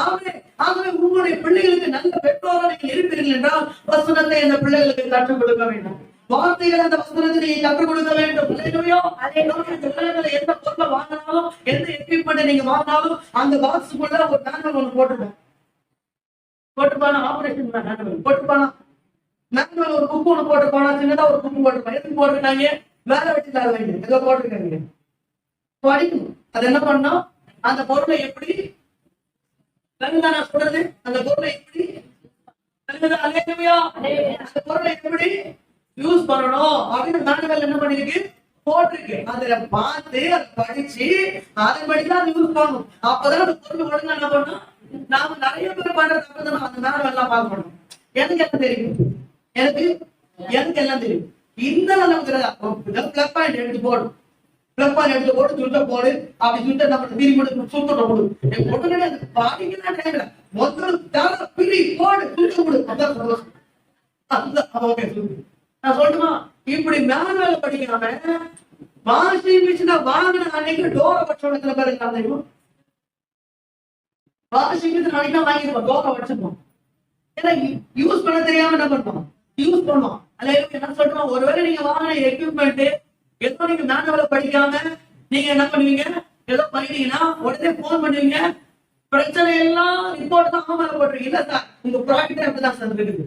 ஆகவே உங்களுடைய பிள்ளைகளுக்கு நல்ல பெற்றோராக நீங்கள் இருப்பீர்கள் என்றால் வசனத்தை அந்த பிள்ளைகளுக்கு கற்றுக் கொடுக்க வேண்டும். வார்த்தைகள் அந்த வசனத்தை நீங்க கற்றுக் கொடுக்க வேண்டும். எந்த பொருளை வாங்கினாலும், எந்த எக்யூப்மெண்ட் நீங்க வாங்கினாலும் அந்த பாக்ஸுக்குள்ள ஒரு மேனுவல் ஒண்ணு போட்டுப்பானா, ஆபரேஷன் மேனுவல் போட்டுப்பானா, மேனுவல் ஒரு புக் ஒண்ணு போட்டுப்பானா, சின்னதா ஒரு புக் போட்டுப்பான். எதுக்கு போட்டுருக்காங்க? வேலை வச்சுக்காத வைங்க, ஏதோ போட்டிருக்காங்க, படிக்கணும். அது என்ன பண்ணணும்? அந்த பொருளை எப்படி நான் சொல்றது, அந்த பொருளை எப்படி அந்த பொருளை எப்படி யூஸ் பண்ணணும் அப்படின்னு மேனுவல் என்ன பண்ணிருக்கு, போட்டிருக்கு. அதுல பார்த்து அதை படிச்சு அதன்படிதான் யூஸ் பண்ணணும். அப்பதான் அந்த பொருள் ஒழுங்கா என்ன பண்ணணும். நாம நிறைய பேர் பண்ற தப்பு தான் அந்த மேனுவல் எல்லாம் பார்க்கணும். எனக்கு எல்லாம் தெரியும், எனக்கு எல்லாம் தெரியும். இந்த பிளக் பாயிண்ட் எடுத்து போடும், பிளக் பாயிண்ட் எடுத்து போட்டு சுட்ட போடு, அப்படி சுட்ட நம்ம திரும்பி சுத்த போடு. உடனே அது பாடிக்கிற டைம்ல முதல் தர பிரி போடு சுத்த போடு. அதான் சொல்லணும். ஓகே சொல்லு. நான் சொல்லுமா, இப்படி மேனுவல் படிக்காம வாஷிங் மிஷினை வாங்கின அன்னைக்கு டோரை வச்சோட பேர் தெரியுமா? வாஷிங் மிஷின் அன்னைக்கு வாங்கிருப்போம், டோரை வச்சிருப்போம். ஏன்னா யூஸ் பண்ண தெரியாம என்ன பண்ணுவோம், யூஸ் பண்ணுவோம். அல்ல என்ன சொல்றோம், ஒருவேளை நீங்க வாங்கின எக்யூப்மெண்ட் ஏதோ நீங்க மேனுவலை படிக்காம நீங்க என்ன பண்ணுவீங்க, ஏதோ பண்ணிட்டீங்கன்னா உடனே போன் பண்ணுவீங்க, பிரச்சனை எல்லாம் ரிப்போர்ட் தான் ஆமாம் போட்டுருக்கீங்க. இல்ல சார், உங்க ப்ராடக்ட் அப்படிதான் சார் இருக்குது,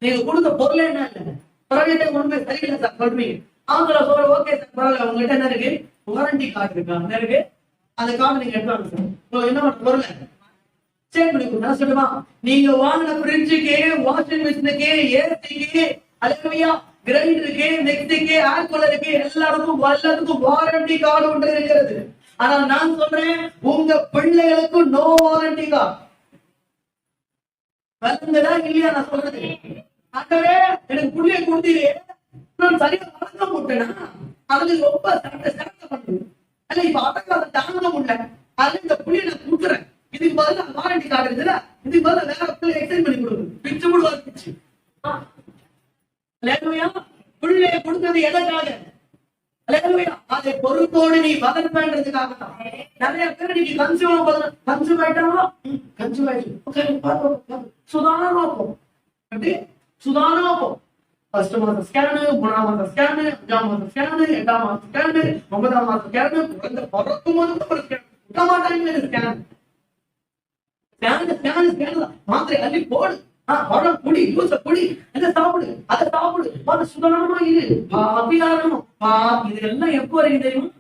நீங்க கொடுத்த பொருளே என்ன இல்லை, ப்ராடக்டே ஒண்ணுமே சரியில்லை சார் சொல்றீங்க. அவங்கள சொல்ற ஓகே சார் பரவாயில்ல, உங்ககிட்ட என்ன இருக்கு, வாரண்டி கார்டு இருக்கா, என்ன இருக்கு, அந்த கார்டு நீங்க எடுத்து வாங்க சார், உங்களுக்கு என்ன பொருள் சேஞ்ச் பண்ணி கொடுங்க சொல்லுமா. நீங்க வாங்கின ஃப்ரிட்ஜுக்கு, வாஷிங் மிஷினுக்கு, ஏசிக்கு, அல்லேலூயா, கிரைண்டருக்கு, மிக்ஸிக்கு, ஏர் கூலருக்கு எல்லாருக்கும் வாரண்டி கார்டு ஒன்று இருக்கிறது. ஆனா நான் சொல்றேன், உங்க பிள்ளைகளுக்கு நோ வாரண்டி கார்டு. வருந்ததா இல்லையா நான் சொல்றது? ஆகவே எனக்கு புள்ளைய கொடுத்தீரு, நான் சரியா வளர்க்க போட்டேன்னா அதுல ரொம்ப சேட்டை பண்ணுது. அல்ல இப்ப அதை தாங்க முடியல, அதுல இந்த புள்ளைய நான் கொடுக்குறேன், இதுக்கு பதில் வாரண்டி கார்டு இருக்குல்ல, இதுக்கு பதில் வேற பிள்ளை எக்ஸ்டெண்ட் பண்ணி கொடுக்குது, பிச்சு விடுவாரு பிச்சு. பிள்ளைய கொடுத்தது எதற்காக? அதை பொறுப்போடு நீ வளர்ப்பேன்றதுக்காக தான். நிறைய பேர் நீங்க கன்சியூம் ஆயிட்டாங்களோ, கன்சியூம் ஆயிடுச்சு சுதாரணமா போ, சுதாரணமா போ. ஃபர்ஸ்ட் மாசம் ஸ்கேனு, 3ஆம் மாசம் ஸ்கேனு, 5ஆம் மாசம் ஸ்கேனு, 8ஆம் மாசம் ஸ்கேனு, 9ஆம் மாசம் ஸ்கேனு, குழந்தை பிறக்கும் போது கூட ஒரு ஸ்கேன். விட மாட்டாங்க ஸ்கேன். மாத்திரை அள்ளி போடு, பழம் குடி, ஜூஸ குடி, இதை சாப்பிடு, அதை சாப்பிடு, அது சுதனமா இரு, அபியாரணும். இது எல்லாம் எப்போ வரைக்கும் தெரியும்?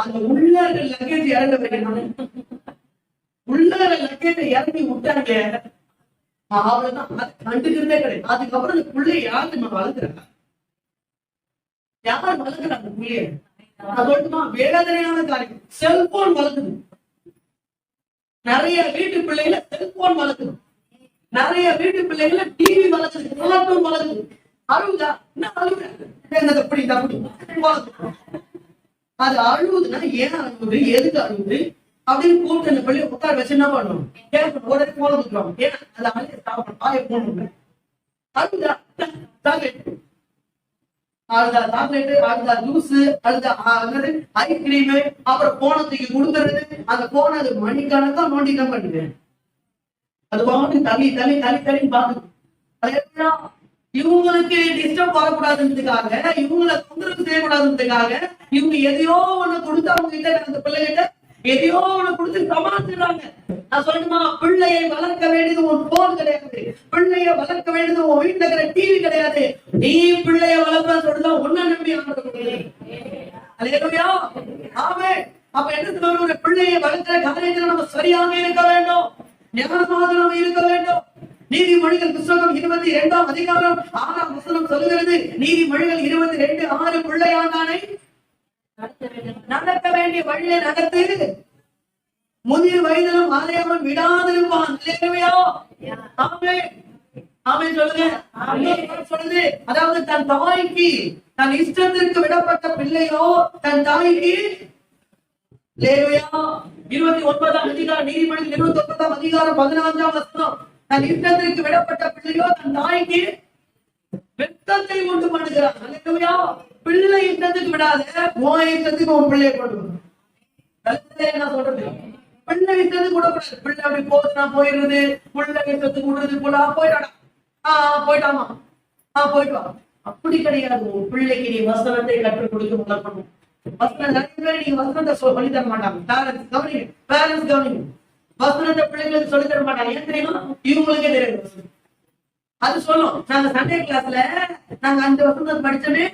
அந்த உள்ள லக்கேஜ் இறங்க வரைக்கும். உள்ள லக்கேஜ் இறங்கி விட்டாங்க, அவ்வளவுதான். அது கண்டுக்கிறதே கிடையாது. அதுக்கப்புறம் இந்த பிள்ளைய யாரு நம்ம வளர்க்குறாங்க? யார் வளர்க்குறாங்க பிள்ளைய? நான் சொல்லட்டுமா? வேதனையான காரியம். செல்போன் வளர்க்குது. நிறைய வீட்டு பிள்ளைகளை செல்போன் வளர்க்குது. நிறைய வீட்டு பிள்ளைகளை டிவி வளர்க்குது, கார்ட்டூன் வளர்க்குது. அழுகுதா? என்ன அழுகுது? எப்படி அது அழுகுதுன்னா ஏன் அழுகுது, எதுக்கு அழுகுது அப்படின்னு கூப்பிட்டு அந்த பிள்ளைய உட்கார வச்சு என்ன பண்ணணும்? கேட்கணும். உடனே போன கொடுத்துருவாங்க. ஏன்னா அது அழைய சாப்பிடணும், பாய போகணும். அழுகுதா? சாக்லேட், அழுதா சாக்லேட்டு, அழுதா ஜூஸ், அழுதா ஐஸ்கிரீமு, அப்புறம் போனத்துக்கு கொடுக்கறது. அந்த போன அது மணிக்கணக்கா நோண்டி தான் பண்ணுது. அது பாட்டு தள்ளி தள்ளி தள்ளி தள்ளி பாக்குது. இவங்களுக்கு டிஸ்டர்ப் வரக்கூடாதுன்றதுக்காக, இவங்களை தொந்தரவு செய்யக்கூடாதுன்றதுக்காக இவங்க எதையோ ஒண்ணு கொடுத்து அவங்க கிட்ட, அந்த பிள்ளைகிட்ட எதையோ ஒண்ணு கொடுத்து சமாளிச்சுறாங்க. நான் சொல்லணுமா? பிள்ளையை வளர்க்க வேண்டியது உன் போன் கிடையாது. பிள்ளைய வளர்க்க வேண்டியது உன் வீட்டுல இருக்கிற டிவி கிடையாது. நீ பிள்ளைய வளர்க்க சொல்லுதான் உன்ன நம்பி அல்லேலூயா. ஆமே. அப்ப என்ன சொல்ற? பிள்ளையை வளர்க்கிற காரியத்துல நம்ம சரியாக இருக்க வேண்டும், ஞானமாக நம்ம இருக்க வேண்டும். நீதிமொழிகள் புத்தகம் 22ஆம் அதிகாரம் 6ஆம் வசனம் சொல்லுகிறது, நீதிமொழிகள் 22:6, பிள்ளையாண்டானை நடக்க வேண்டிய வழியை நடத்து, முதிர் வயதிலும் ஆலயவன் விடாதிருப்பான். சொல்லுது. அதாவது தன் தாய்க்கு, தன் இஷ்டத்திற்கு விடப்பட்ட பிள்ளையோ தன் தாய்க்கு 29ஆம் அதிகாரம், நீதிமொழிகள் 29ஆம் அதிகாரம் 14ஆம் வசனம், தன் இஷ்டத்திற்கு விடப்பட்ட பிள்ளையோ தன் தாய்க்கு வெட்கத்தை உண்டு பண்ணுகிறான். பிள்ளை இஷ்டத்துக்கு விடாத, உன் இஷ்டத்துக்கு உன் பிள்ளையை கொண்டு என்ன சொல்றது? பிள்ளை இஷ்டத்துக்கு விடக்கூடாது. பிள்ளை அப்படி போதுனா போயிடுறது, பிள்ளை இஷ்டத்துக்கு விடுறது போல போயிட்டாடா, போயிட்டாமா, போயிட்டு வா. அப்படி கிடையாது. உன் பிள்ளைக்கு நீ வசனத்தை கற்றுக் கொடுத்து வளர்க்கணும். வசனம் நிறைய பேர் நீங்க வசனத்தை சொல்லி தர மாட்டாங்க. பேரண்ட்ஸ் கவனிங்க. வசனத்தை பிள்ளைங்களுக்கு சொல்லி தர மாட்டாங்க. ஏன் தெரியுமா? இவங்களுக்கே தெரியாது. அது சொல்லும். நாங்க சண்டே கிளாஸ்ல நாங்க 5 வசனம் படிச்சோமே,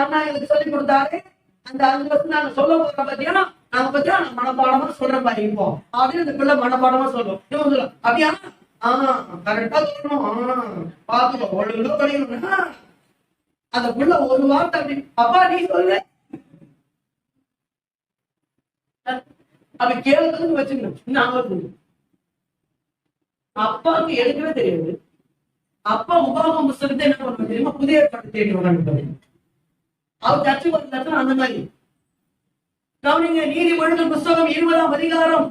அண்ணா எங்களுக்கு சொல்லி கொடுத்தாரு. அந்த 5 வசனம் நாங்க சொல்ல போறோம் பத்தியா, நாங்க பத்தியா மனப்பாடமா சொல்றோம் பாரு இப்போ அப்படின்னு அந்த பிள்ளை மனப்பாடமா சொல்லும். இவங்க சொல்லும், அப்படியா? கரெக்டா சொல்லணும், பாத்துக்கோ, ஒழுங்கா படிக்கணும்னா அந்த புள்ள ஒரு வார்த்தை அப்படி, அப்பா நீ சொல்லு அப்படி கேளுன்னு வச்சுக்கணும். நாங்க அப்பாவுக்கு எடுக்கவே தெரியாது. அப்பா உபாகம புத்தகத்தை என்ன பண்ணுவாங்க தெரியுமா? புதிய ஏற்பாடு தேடி உட்காந்து அவர் சர்ச்சை பண்ண அந்த மாதிரி கவனிங்க. நீதிமொழிகள் புத்தகம் 20ஆம் அதிகாரம்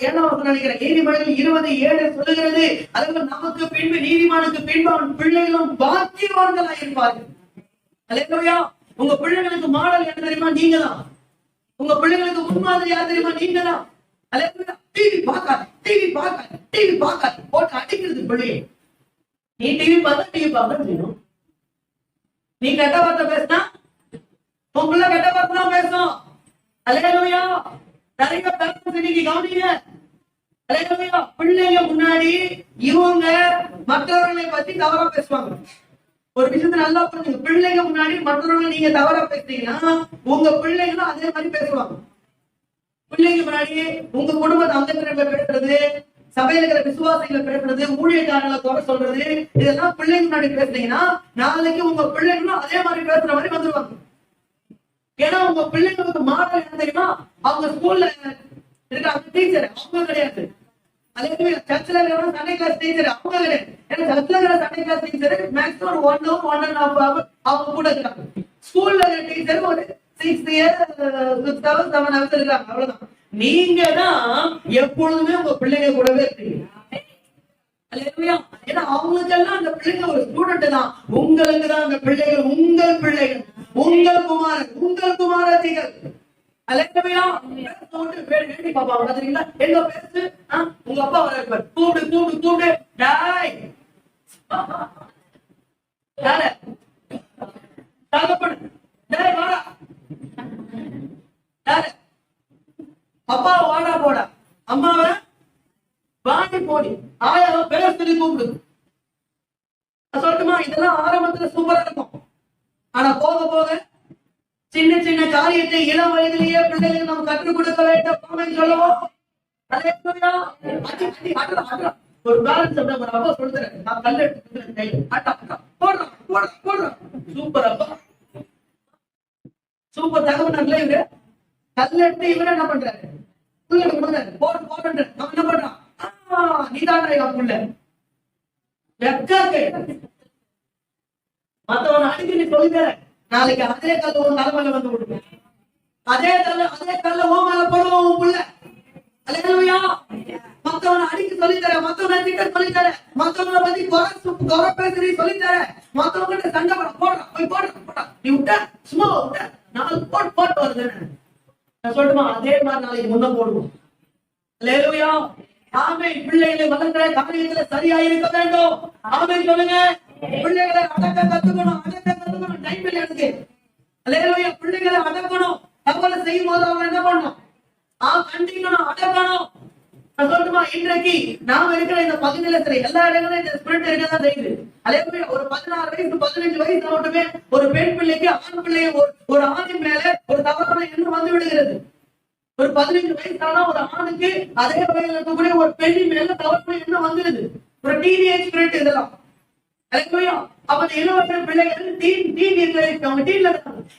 7ஆம் நினைக்கிறேன். நீதிமொழிகள் 20:7 சொல்லுகிறது, அதற்கு நமக்கு பின்பு நீதிமானுக்கு பின்பு அவன் பிள்ளைகளும் பாக்கியவான்களா இருப்பார்கள். அல்லேலூயா. உங்க பிள்ளைகளுக்கு மாடல் என்ன தெரியுமா? நீங்க தான். உங்க பிள்ளைகளுக்கு முன்மாதிரி யார் தெரியுமா? நீங்க தான். அல்லேலூயா. டிவி பார்க்காது, டிவி பார்க்காது, டிவி பார்க்காது போட்டு அடிக்கிறது பிள்ளையை. நீ டிவி பார்த்தா டிவி பார்க்க செய்யணும். நீ கெட்ட வார்த்தை பேசினா உன் பிள்ளை கெட்ட வார்த்தை தான் பேசும். அல்லேலூயா. நிறைய பேரண்ட்ஸ் இன்னைக்கு கவனிங்க. அல்லேலூயா. பிள்ளைங்க முன்னாடி இவங்க மற்றவர்களை பத்தி தவறா பேசுவாங்க. ஒரு விஷயத்தை நல்லா புரிஞ்சுங்க. பிள்ளைங்க முன்னாடி மற்றவர்களை நீங்க தவறா பேசுறீங்கன்னா உங்க பிள்ளைங்களும் அதே மாதிரி பேசுவாங்க. பிள்ளைங்க முன்னாடி உங்க குடும்பத்தை அங்கத்தினர்களை பேசுறது, சபையில இருக்கிற விசுவாசிகளை பேசுறது, ஊழியக்காரங்களை குறை சொல்றது, இதெல்லாம் பிள்ளைங்க முன்னாடி பேசுறீங்கன்னா நாளைக்கு உங்க பிள்ளைங்களும் அதே மாதிரி பேசுற மாதிரி வந்துருவாங்க. ஏன்னா உங்க பிள்ளைங்களுக்கு மாடல் என்ன தெரியுமா? அவங்க ஸ்கூல்ல இருக்க டீச்சர் அவங்க கிடையாது. அதே மாதிரி சர்ச்சில் இருக்கிற சண்டே கிளாஸ் டீச்சர் அவங்க கிடையாது. ஏன்னா சர்ச்சில் இருக்கிற சண்டே கிளாஸ் டீச்சர் மேக்ஸிமம் ஒரு 1 hour 1.5 hour அவங்க கூட இருக்காங்க. ஸ்கூல்ல இருக்கிற டீச்சர் ஒரு 6 years 6 hours 7 hours இருக்காங்க. அவ்வளவுதான். நீங்க தான் எப்பொழுதுமே உங்க பிள்ளைங்க கூடவே இருக்கீங்க. ஏன்னா அவங்களுக்கெல்லாம் அந்த பிள்ளைங்க ஒரு ஸ்டூடெண்ட் தான். உங்களுக்கு தான் அந்த பிள்ளைகள் உங்கள் பிள்ளைகள், உங்கள் குமாரன், உங்கள் குமாரத்திகள். அல்லேலூயா. வேண்டி பாப்பாங்க பாத்தீங்களா? எங்க பேசு, உங்க அப்பா வர கூப்பிடு கூப்பிடு கூப்பிடு, டாய் யார தகப்பன் டேய் வாடா, யாரு அப்பா வாடா போடா, அம்மாவை வாடி போடி, ஆயாவை பேர் சொல்லி கூப்பிடுது. சொல்லட்டுமா, இதெல்லாம் ஆரம்பத்துல சூப்பரா இருக்கும். ஆனா போக போக சின்ன சின்ன காரியத்தை இளம் வயதிலேயே பிள்ளைகளுக்கு நம்ம கற்றுக் கொடுக்க வேண்டும் சொல்லுவோம். ஒரு பேலன்ஸ் ஒரு அப்பா சொல்றேன், நான் கல் எடுத்து போடுறான் சூப்பர் அப்பா, சூப்பர் தகவல். இவரு கல் எடுத்து இவரு என்ன பண்றாரு, போட்டு போட்டு நம்ம என்ன பண்றான், நீதான் புள்ள வெக்காக்கு மத்தவன் அடிக்க நீ சொல்லித்தர, நாளைக்கு அதே கல்ல உன் தலைமையில வந்து கொடுப்பேன், அதே கல்ல ஓ மேல போடுவோம் உன் புள்ள. அல்லேலூயா. மத்தவனை அடிக்க சொல்லித்தர, மத்தவனை திட்ட சொல்லித்தர, மத்தவங்களை பத்தி குறை பேசுறீ சொல்லித்தர, மத்தவங்க சண்டை போடுறான் போய் போடுறான், நீ விட்ட சும்மா விட்ட 4 போட்டு வருது. நான் சொல்லுமா அதே மாதிரி நாளைக்கு முன்ன போடுவோம். அல்லேலூயா. ஆமென். பிள்ளைகளை வளர்க்கிற காரியத்துல சரியா இருக்க வேண்டும். ஆமென் சொல்லுங்க. பிள்ளைகளை அடக்க கத்துக்கணும், டைம் இல்லை எனக்கு. அல்லேலூயா. பிள்ளைகளை அடக்கணும், தவறு செய்யும் போது அவங்க என்ன பண்ணணும், கண்டிக்கணும், அடக்கணும். சொல்லட்டுமா, இன்றைக்கு நாம இருக்கிற இந்த பகுதியில எல்லா இடங்களும் இந்த ஸ்பிரிட் இருக்கதான் செய்யுது. அல்லேலூயா. ஒரு 16 வயசு 15 வயசு மட்டுமே ஒரு பெண் பிள்ளைக்கு ஆண் பிள்ளைய ஒரு ஆணின் மேல ஒரு தவறான எண்ணம் வந்து விடுகிறது. ஒரு 15 வயசான ஒரு ஆணுக்கு அதே வயதில் இருக்கக்கூடிய ஒரு பெண்ணின் மேல தவறான எண்ணம் வந்துடுது. ஒரு டீனேஜ் ஸ்பிரிட் இதெல்லாம். அவன் இளவட்ட பிள்ளைகள்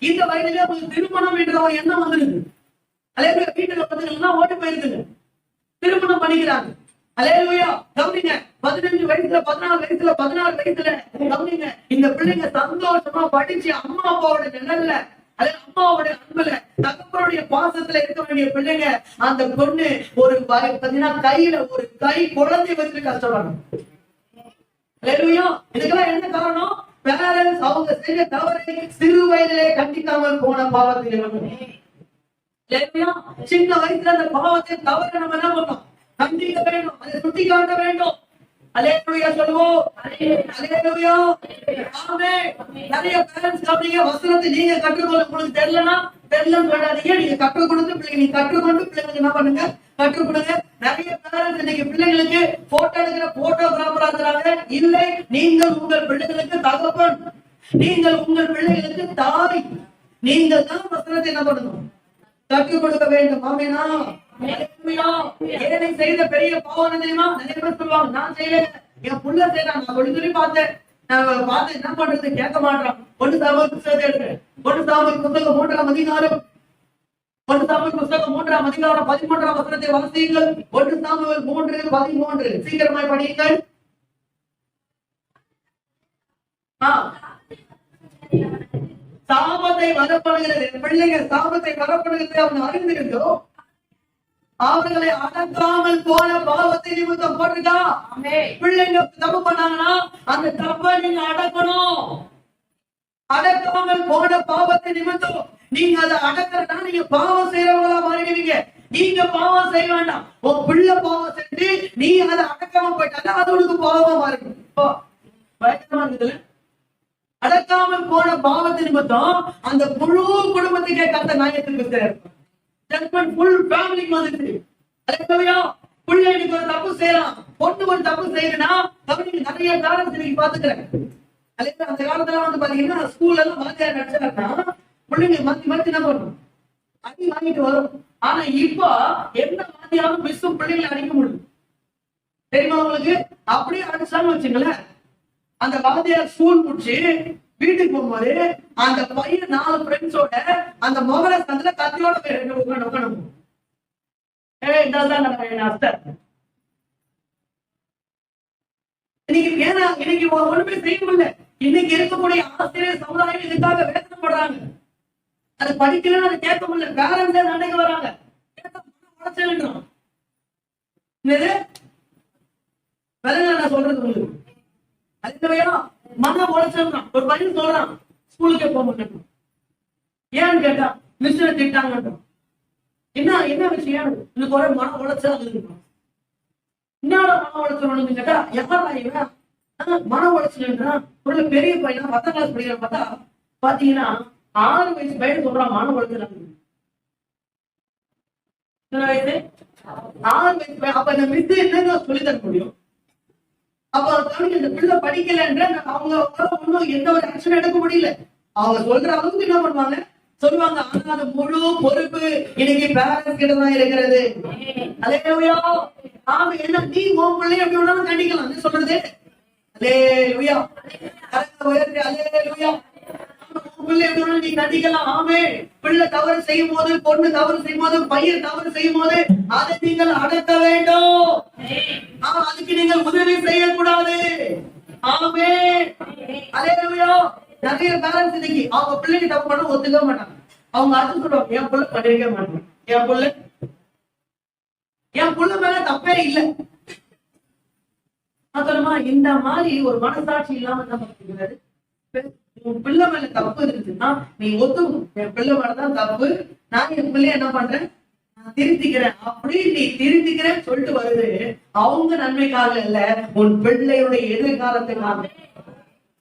இந்த வயதிலே திருமணம் என்ற ஒரு எண்ணம் வந்துருது. அலேலூயா. வீட்டுல பார்த்தீங்கன்னா ஓட்டு போயிருக்குங்க, திருமணம் பண்ணிக்கிறாங்க. அலேலூயா. கவனிங்க, 15 வயசுல 14 வயசுல 16 வயசுல கவனிங்க, இந்த பிள்ளைங்க சந்தோஷமா படிச்சு அம்மா அப்பாவோட நிழல்ல, அம்மாவோட அன்புல தகப்பனுடைய பாசத்துல இருக்க வேண்டிய பிள்ளைங்க, அந்த பொண்ணு ஒரு பாத்தீங்கன்னா கையில ஒரு கை குழந்தை வச்சு கஷ்டப்படும். இதுக்கெல்லாம் என்ன காரணம், பேரண்ட்ஸ் அவங்க செய்ய தவறை சிறு வயதிலே கண்டிக்காமல் போன பாவத்தில். சின்ன வயசுல அந்த பாவத்தை தவறை நம்ம என்ன பண்ணோம், கண்டிக்க வேண்டும், அதை சுட்டி காட்ட வேண்டும். அல்லேலூயா சொல்லுவோம். அல்லேலூயா. ஆமென். நிறைய பேரண்ட்ஸ் கவனிங்க, வசனத்தை நீங்க கற்றுக்கொள்ள உங்களுக்கு தெரியலன்னு சொல்லாதீங்க. நீங்க கற்றுக் கொடுத்து பிள்ளைங்க நீங்க கற்றுக்கொண்டு பிள்ளைங்களுக்கு என்ன பண்ணுங்க, கற்றுக் கொடுங்க. நிறைய பேரண்ட்ஸ் இன்னைக்கு பிள்ளைங்களுக்கு போட்டோ எடுக்கிற போட்டோகிராஃபரா இருக்கிறாங்க. இல்லை, நீங்கள் உங்கள் பிள்ளைகளுக்கு தகப்பன், நீங்கள் உங்கள் பிள்ளைகளுக்கு தாய், நீங்கள் தான் வசனத்தை என்ன பண்ணணும், கற்றுக் கொடுக்க வேண்டும். ஆமெனா. ஏழை செய்த பெரிய பாவம் தெரியுமா, நிறைய பேர் சொல்லுவாங்க, நான் செய்யல, என் புள்ள செய்யறான், நான் சொல்லி பார்த்தேன், என்ன பண்றது, கேட்க மாட்டான். 1 சாமுவேல் புத்தகத்தை எடுக்கிறேன். 1 சாமுவேல் புத்தகம் 3ஆம் அதிகாரம், 1 சாமுவேல் புத்தகம் 3ஆம் அதிகாரம் 13ஆம் வசனத்தை வாசியுங்கள். 1 சாமுவேல் 3:13 சீக்கிரமாய் படியுங்கள். சாபத்தை வரப்படுகிறது, பிள்ளைங்க சாபத்தை வரப்படுகிறது அவன் அறிந்திருந்தோம், அவர்களை அடக்காமல் போன பாவத்தை நிமித்தம் போட்டுக்கா. பிள்ளைங்க தப்பு பண்ணாங்கன்னா அந்த தப்பை நீங்க அடக்கணும். அடக்காமல் போன பாவத்தை நிமித்தம் நீங்க அதை அடக்கிறதா நீங்க பாவம் செய்யறவங்களா மாறிடுவீங்க. நீங்க பாவம் செய்ய வேண்டாம், உன் பிள்ளை பாவம் செஞ்சு நீ அதை அடக்காம போயிட்டா அது உனக்கு பாவமா மாறிடும். பயங்கரமா இருக்குதுல்ல. அடக்காமல் போன பாவத்தை நிமித்தம் அந்த முழு குடும்பத்துக்கே கத்த நாயத்துக்கு பிள்ளைகளுக்கு ஒரு தப்பு செய்யலாம், பொண்ணு ஒரு தப்பு செய்யறா, நிறைய காரணம் பாத்துக்கிறேன். அந்த காலத்துல வந்து பாத்தீங்கன்னா ஸ்கூல்ல எல்லாம் வாத்தியார் நடிச்சாருன்னா பிள்ளைங்க மாத்தி என்ன பண்ணும், அடி வாங்கிட்டு வரும். ஆனா இப்ப எந்த வாத்தியாரும் மிஸ்ஸும் பிள்ளைங்களை அடிக்க முடியும் தெரியுமா உங்களுக்கு? அப்படியே அடிச்சான்னு வச்சுங்களேன், அந்த வாத்தியார் ஸ்கூல் முடிச்சு வீட்டுக்கு போகும்போது அந்த பையன் 4 ஃப்ரெண்ட்ஸோட அந்த மொபைல சந்தில கத்தியோட உட்காந்து இன்னைக்கு ஒண்ணுமே செய்ய முடியல. இன்னைக்கு இருக்கக்கூடிய ஆசிரியர் சமுதாயம் இதுக்காக வேதனைப்படுறாங்க. அது படிக்கலன்னு அதை கேட்க முடியல. பேரண்ட்ஸே சண்டைக்கு வராங்க. நான் சொல்றது உங்களுக்கு அது மன உழைச்சல் தான். ஒரு பையன் சொல்றான் ஸ்கூலுக்கே போக மாட்டேன், ஏன்னு கேட்டா மிஸ் திட்டாங்க. என்ன விஷயம், எனக்கு ஒரே மன உழைச்சல் இருக்கு. என்னோட மன உழைச்சல் கேட்டா யாரா இவன் மன உளைச்சல்ன்றா உள்ள பெரிய பையனா 10ஆம் கிளாஸ் படிக்கிற பார்த்தா பாத்தீங்கன்னா 6 வயசு பையன் சொல்றான் மன உளைச்சல். எத்தனை வயசு? 6 வயசு பையன். அப்ப இந்த மிஸ் என்னங்க சொல்லி தர முடியும்? அப்ப இந்த பிள்ளை படிக்கலன்ற அவங்க ஒன்னும் எந்த ஒரு ஆக்ஷன் எடுக்க முடியல. அவங்க சொல்ற அளவுக்கு என்ன பண்ணுவாங்க சொல்லுவாங்க. ஆனா அது முழு பொறுப்பு இன்னைக்கு பேரண்ட்ஸ் கிட்ட தான் இருக்கிறது. அல்லேலூயா. ஆமா, என்ன நீ உன் பிள்ளைய எப்படி வேணாலும் கண்டிக்கலாம் சொல்றது. அல்லேலூயா. உயர்த்தி அல்லேலூயா. பிள்ளை எப்படி வேணாலும் நீ கண்டிக்கலாம். ஆமே, பிள்ளை தவறு செய்யும் போது, பொண்ணு தவறு செய்யும் போது, பையன் தவறு செய்யும் போது அதை நீங்கள் அடக்க வேண்டும். அதுக்கு நீங்கள் உதவி செய்யக்கூடாது. ஆமே, அல்லேலூயா. நிறைய பேரண்ட்ஸ் இன்னைக்கு அவங்க பிள்ளைக்கு தப்பு பண்ண ஒத்துக்க மாட்டாங்க. அவங்க அடுத்து சொல்லுவாங்க, என் பிள்ளை பண்ணிருக்க மாட்டாங்க, என் பிள்ளை மேல தப்பே இல்லை. சொல்லுமா இந்த மாதிரி ஒரு மனசாட்சி இல்லாம என்ன பண்ணுறது? உன் பிள்ளை மேல தப்பு இருக்குன்னா நீ ஒத்துக்கணும், என் பிள்ளை மேலதான் தப்பு, நான் என் பிள்ளைய என்ன பண்றேன், நான் திருத்திக்கிறேன். அப்படி நீ திருத்திக்கிறேன்னு சொல்லிட்டு வருது அவங்க நன்மைக்காக இல்ல, உன் பிள்ளையுடைய எதிர்காலத்துக்காக.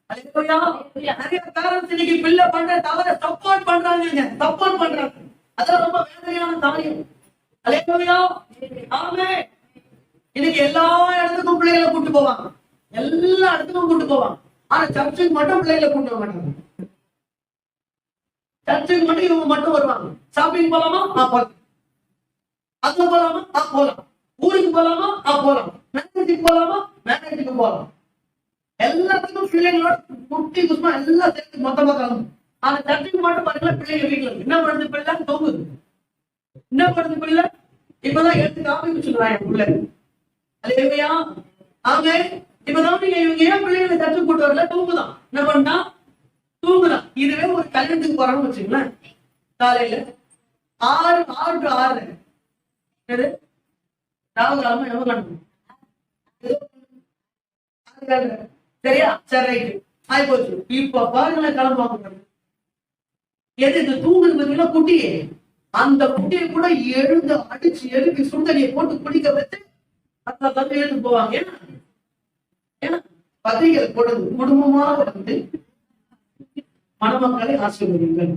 நிறைய பேரண்ட்ஸ் இன்னைக்கு பிள்ளை பண்ற தவற சப்போர்ட் பண்றாங்க, சப்போர்ட் பண்றாங்க. அதான் ரொம்ப வேதனையான காரியம். அல்லேலூயா. ஆமென். இன்னைக்கு எல்லா இடத்துக்கும் பிள்ளைகளை கூட்டு போவாங்க, எல்லா இடத்துக்கும் கூட்டு போவாங்க. ஆனா சர்ச்சுக்கு மட்டும் பிள்ளைகளை கூட்டு போக மாட்டாங்க. சர்ச்சுக்கு மட்டும் இவங்க மட்டும் வருவாங்க. ஷாப்பிங் போலாமா? போலாம். அங்க போலாமா? போலாம். ஊருக்கு போலாமா? போலாம். மேரேஜுக்கு போலாமா? மேரேஜுக்கு போலாம். எல்லாத்துக்கும் பிள்ளைங்களோட குட்டி குஸ்மா எல்லாம் சேர்த்து மொத்தமா கலந்து. ஆனா சர்ச்சுக்கு மட்டும் பாத்தீங்கன்னா பிள்ளைங்க வீட்டுல என்ன பண்ணுது? பிள்ளை தூங்குது. என்ன பண்ணுது பிள்ளை? இப்பதான் எடுத்து காப்பி வச்சுக்கிறான் என் பிள்ளை. அல்லேலூயா. ஆமே. இப்பதான் இவங்க ஏன் பிள்ளைகளை சர்ச்சுக்கு கூட்டு வரல? தூங்குதான். என்ன பண்ணா? தூங்குதான். இதுவே ஒரு கல்யாணத்துக்கு போறான்னு வச்சுங்களேன், காலையில 6 to 6 ராகுலாம எவ்வளவு சரியா? சரி, ரைட்டு, ஆயி போச்சு. இப்ப பாருங்களேன் கிளம்புவாங்க. எது இந்த தூங்குது பார்த்தீங்கன்னா குட்டியே, அந்த குட்டியை கூட எழுந்து அடிச்சு எழுப்பி சுண்டலியை போட்டு குடிக்க வச்சு அந்த தந்தை எழுந்து போவாங்க. ஏன்னா பத்திரிகை போடுறது குடும்பமா வந்து மணமக்களை ஆசீர்வதிங்கள்.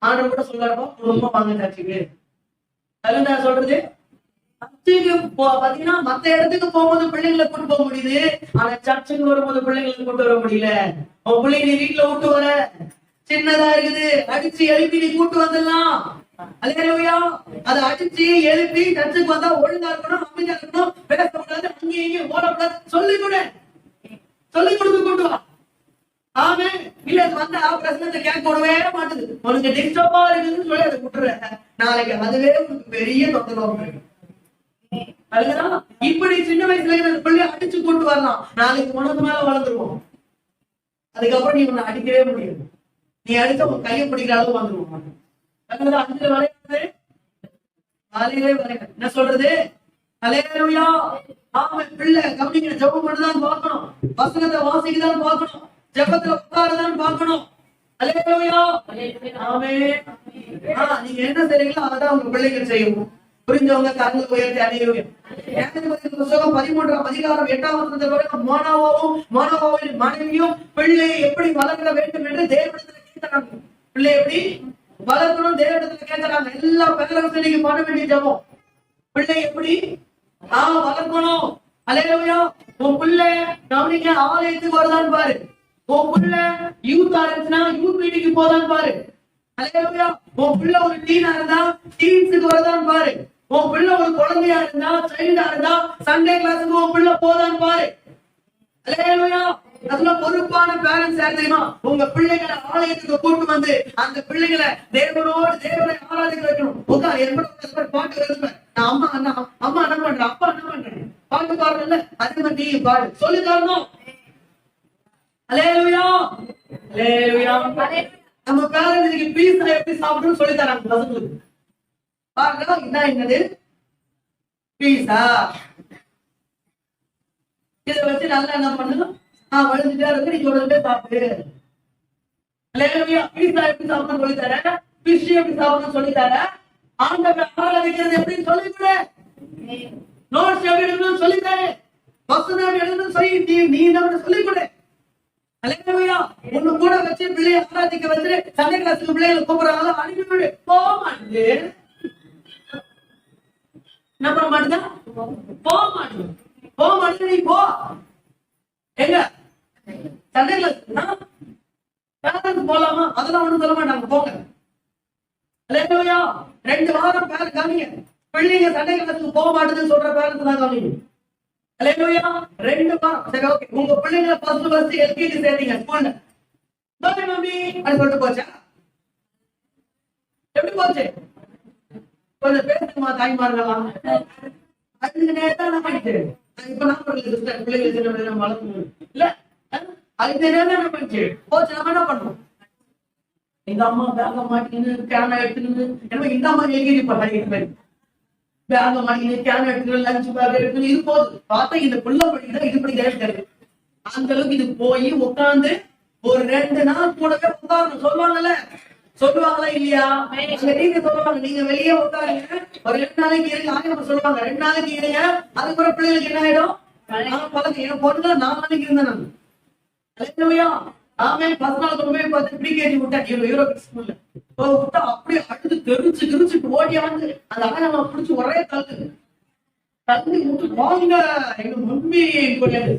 ஆண்டவர் கூட சொல்றாருப்பா, குடும்பமா வாங்க சர்ச்சுக்கு. அதுதான் சொல்றது. பாத்தீங்கன்னா மத்த இடத்துக்கு போகும்போது பிள்ளைங்களை கொண்டு போக முடியுது, ஆனா சர்ச்சுக்கு வரும்போது பிள்ளைங்களை கொண்டு வர முடியல. உன் பிள்ளைங்க வீட்டுல விட்டு வர சின்னதா இருக்குது, அடிச்சு எழுப்பி நீ கூட்டு வந்துடலாம். அல்லேலூயா. அதை அடிச்சு எழுப்பி சர்ச்சுக்கு வந்தா ஒழுங்கா இருக்கணும், அமைதியா இருக்கணும், பேசக்கூடாது, அங்கேயும் இங்கேயும் ஓடக்கூடாது, சொல்லி கொடுத்து கூட்டு வா. ஆமே. இல்ல வந்தா பிரச்சனை கேட்க விடவே மாட்டுது, உனக்கு டிஸ்டர்பா இருக்குதுன்னு சொல்லி அதை விட்டுற. நாளைக்கு அதுவே உனக்கு பெரிய தொந்தரவு. இப்படி சின்ன வயசுல பிள்ளைய அடிச்சு கொண்டு வரலாம், நாளைக்கு உனக்கு மேல வளர்ந்துருவோம். அதுக்கப்புறம் நீ உன்னை அடிக்கவே முடியாது. நீ அடிச்ச உன் கையை பிடிக்கிற அளவு வந்துருவோம். 5 வரையாது, காலையிலே வரையாது. என்ன சொல்றது? அல்லேலூயா. ஆமா, பிள்ளை கவனிக்கிற ஜெபம் மட்டும்தான் பார்க்கணும், வசனத்தை வாசிக்கதான் பார்க்கணும், ஜெபத்துல உட்காருதான் பார்க்கணும். அல்லேலூயா. ஆமென். நீங்க என்ன செய்றீங்களோ அதான் உங்க பிள்ளைங்க செய்யணும். புரிஞ்சவங்க கரங்களை உயர்த்தி அல்லேலூயா. புத்தகம் 13ஆம் அதிகாரம் 8ஆம் வசனத்தில் மோனோவாவின் மனைவியும் பிள்ளை எப்படி வளர்க்க வேண்டும் என்று தேவனிடத்துல கேட்கிறாங்க. பிள்ளை எப்படி வளர்க்கணும் தேவனிடத்துல கேட்கிறாங்க. எல்லா பேரண்ட்ஸ் இன்னைக்கு பண்ண வேண்டிய ஜெபம், பிள்ளை எப்படி வளர்க்கணும். அல்லேலூயா. உன் பிள்ளை கவனிக்க ஆலயத்துக்கு வருதான்னு பாரு. உன் பிள்ளை யூத் ஆரம்பிச்சுனா யூத் மீட்டிங்கு போதான்னு பாரு. அல்லேலூயா. உன் பிள்ளை ஒரு டீனா இருந்தா டீன்ஸுக்கு வருதான்னு பாரு. உன் பிள்ளை ஒரு குழந்தையா இருந்தா சைல்டா இருந்தா சண்டே கிளாஸுக்கு உன் பிள்ளை போதான்னு பாரு. அல்லேலூயா. அதுல பொறுப்பான பேரண்ட்ஸ் யார் தெரியுமா? உங்க பிள்ளைகளை ஆலயத்துக்கு கூட்டு வந்து அந்த பிள்ளைகளை தேவனை ஆராதிக்க வைக்கணும். பாட்டு எழுதுவேன் நான், அம்மா என்ன பண்றேன், அப்பா என்ன பண்றேன், பாட்டு பாடுறேன்ல அதே மாதிரி நீ பாடு சொல்லி தரணும். அல்லேலூயா. அல்லேலூயா. நம்ம பேரண்ட்ஸ் இன்னைக்கு பீஸா எப்படி சாப்பிடணும்னு சொல்லி தராங்க பசங்களுக்கு. பாருங்க, இதான் என்னது பீஸா. இதை வச்சு நல்லா என்ன பண்ணணும், வளர்ந்துட்டே இருக்கு, நீ சொல்லிட்டே சாப்பிடு. பீஸா எப்படி சாப்பிடணும் சொல்லி தர, பிஷ் எப்படி சாப்பிடணும் சொல்லி தர, ஆண்டவரை ஆராதிக்கிறது எப்படின்னு சொல்லிவிடு, நோட்ஸ் எப்படி சொல்லி தர, வசனம் எழுதும் சொல்லி நீ நம்ம சொல்லிக் கொடு. அல்லேலூயா. உன்னை கூட வச்சு பிள்ளைய ஆராதிக்க வச்சு சண்டே கிளாஸுக்கு பிள்ளைகளை கூப்பிடுறாங்க, அனுப்பிவிடு. போக மாட்டேங்குது. என்ன பண்ண மாட்டேங்க? போக மாட்டேங்குது. போக மாட்டேங்குது. நீ போ எங்க சண்டே கிளாஸ் போலாமா? அதெல்லாம் ஒண்ணும் சொல்ல மாட்டாங்க, போங்க. அல்லேலூயா. 2 வாரம் பேர் கவனிங்க. பிள்ளைங்க சண்டே கிளாஸுக்கு போக மாட்டேங்குதுன்னு சொல்ற பேரண்ட்ஸ் தான் கவனிங்க. அல்லேலூயா. 2 வாரம். சரி, ஓகே. உங்க பிள்ளைங்களை ஃபர்ஸ்ட் எல்கேஜி சேர்த்தீங்க ஸ்கூல்ல. பாய் மம்மி அது சொல்லிட்டு போச்சா? எப்படி போச்சு? கொஞ்சம் பேசுமா தாய்மார்களாம். அதுக்கு நேரம் என்ன பண்ணிட்டு இப்ப நான் பிள்ளைகள் சின்ன வளர்க்கணும் இல்ல, அதுக்கு நேரம் என்ன பண்ணிச்சு போச்சு. நம்ம என்ன பண்ணோம்? எங்க அம்மா பேக மாட்டின்னு கேன எடுத்துன்னு என்ன இந்த அம்மா எல்கேஜி படிக்கிற பேக மாட்டின்னு கேன எடுத்துன்னு லஞ்ச் பேக் எடுத்துன்னு இது போகுது. பார்த்தா இந்த பிள்ளை படிக்கிறா இது படி கிடையாது. அந்த அளவுக்கு இது போய் உட்காந்து ஒரு 2 நாள் கூடவே உட்காரணும். சொல்லுவாங்களா இல்லையா? நீங்க சொல்லுவாங்க, நீங்க வெளியே உட்காருங்க, ஒரு 2 நாளைக்கு இருங்க. ஆயிரம் சொல்லுவாங்க 2 நாளைக்கு இருங்க. அதுக்கப்புறம் பிள்ளைகளுக்கு என்ன ஆயிடும்? பழக்கம். என் பொண்ணு 4 நாளைக்கு இருந்தேன் நான். அல்லேலூயா. ஆமே. 10 நாள் கொண்டு போய் பார்த்து ப்ரீகேஜி விட்டேன் யூரோ ஸ்கூல்ல விட்டா அப்படியே அழுது தெரிச்சுட்டு ஓடியா வந்து அந்த ஆயிரம் பிடிச்சி ஒரே தள்ளி விட்டு வாங்க எங்க மம்மி கொடியாது.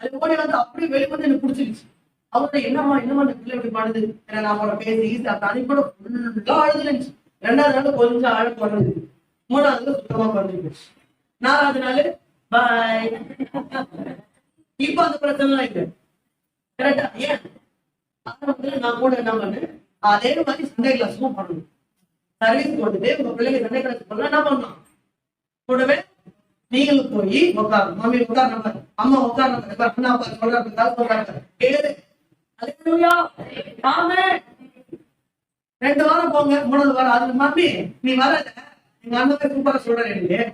அது ஓடி வந்து அப்படியே வெளியே வந்து எனக்கு பிடிச்சிருச்சு. அவங்க என்னம்மா அந்த பிள்ளை எப்படி பாடுது நான் அவரை பேசி அது கூட ஃபுல்லா அழுதுச்சு. 2வது நாள் கொஞ்சம் அழகு பண்ணுது, 3வது நாள் சுத்தமா பண்ணுது, 4வது நாள் பாய். இப்ப அந்த பிரச்சனை எல்லாம் இல்லை. கரெக்டா? ஏன் நான் கூட என்ன பண்ணேன், அதே மாதிரி சண்டே கிளாஸும் பண்ணணும். சர்வீஸ் வந்துட்டு உங்க பிள்ளைங்க சண்டே கிளாஸ் பண்ணலாம் என்ன பண்ணலாம்? கூடவே நீங்களும் போய் உட்காரு. மம்மி உட்கார், நம்ம அம்மா உட்கார், நம்ம அண்ணா உட்கார் சொல்றாங்க கேளு. அல்லேலூயா. ஆமென். 2 வாரம் போங்க, 3வது வாரம் அது மம்மி நீ வரல, எங்க அண்ணன் சூப்பரா சொல்றேன்,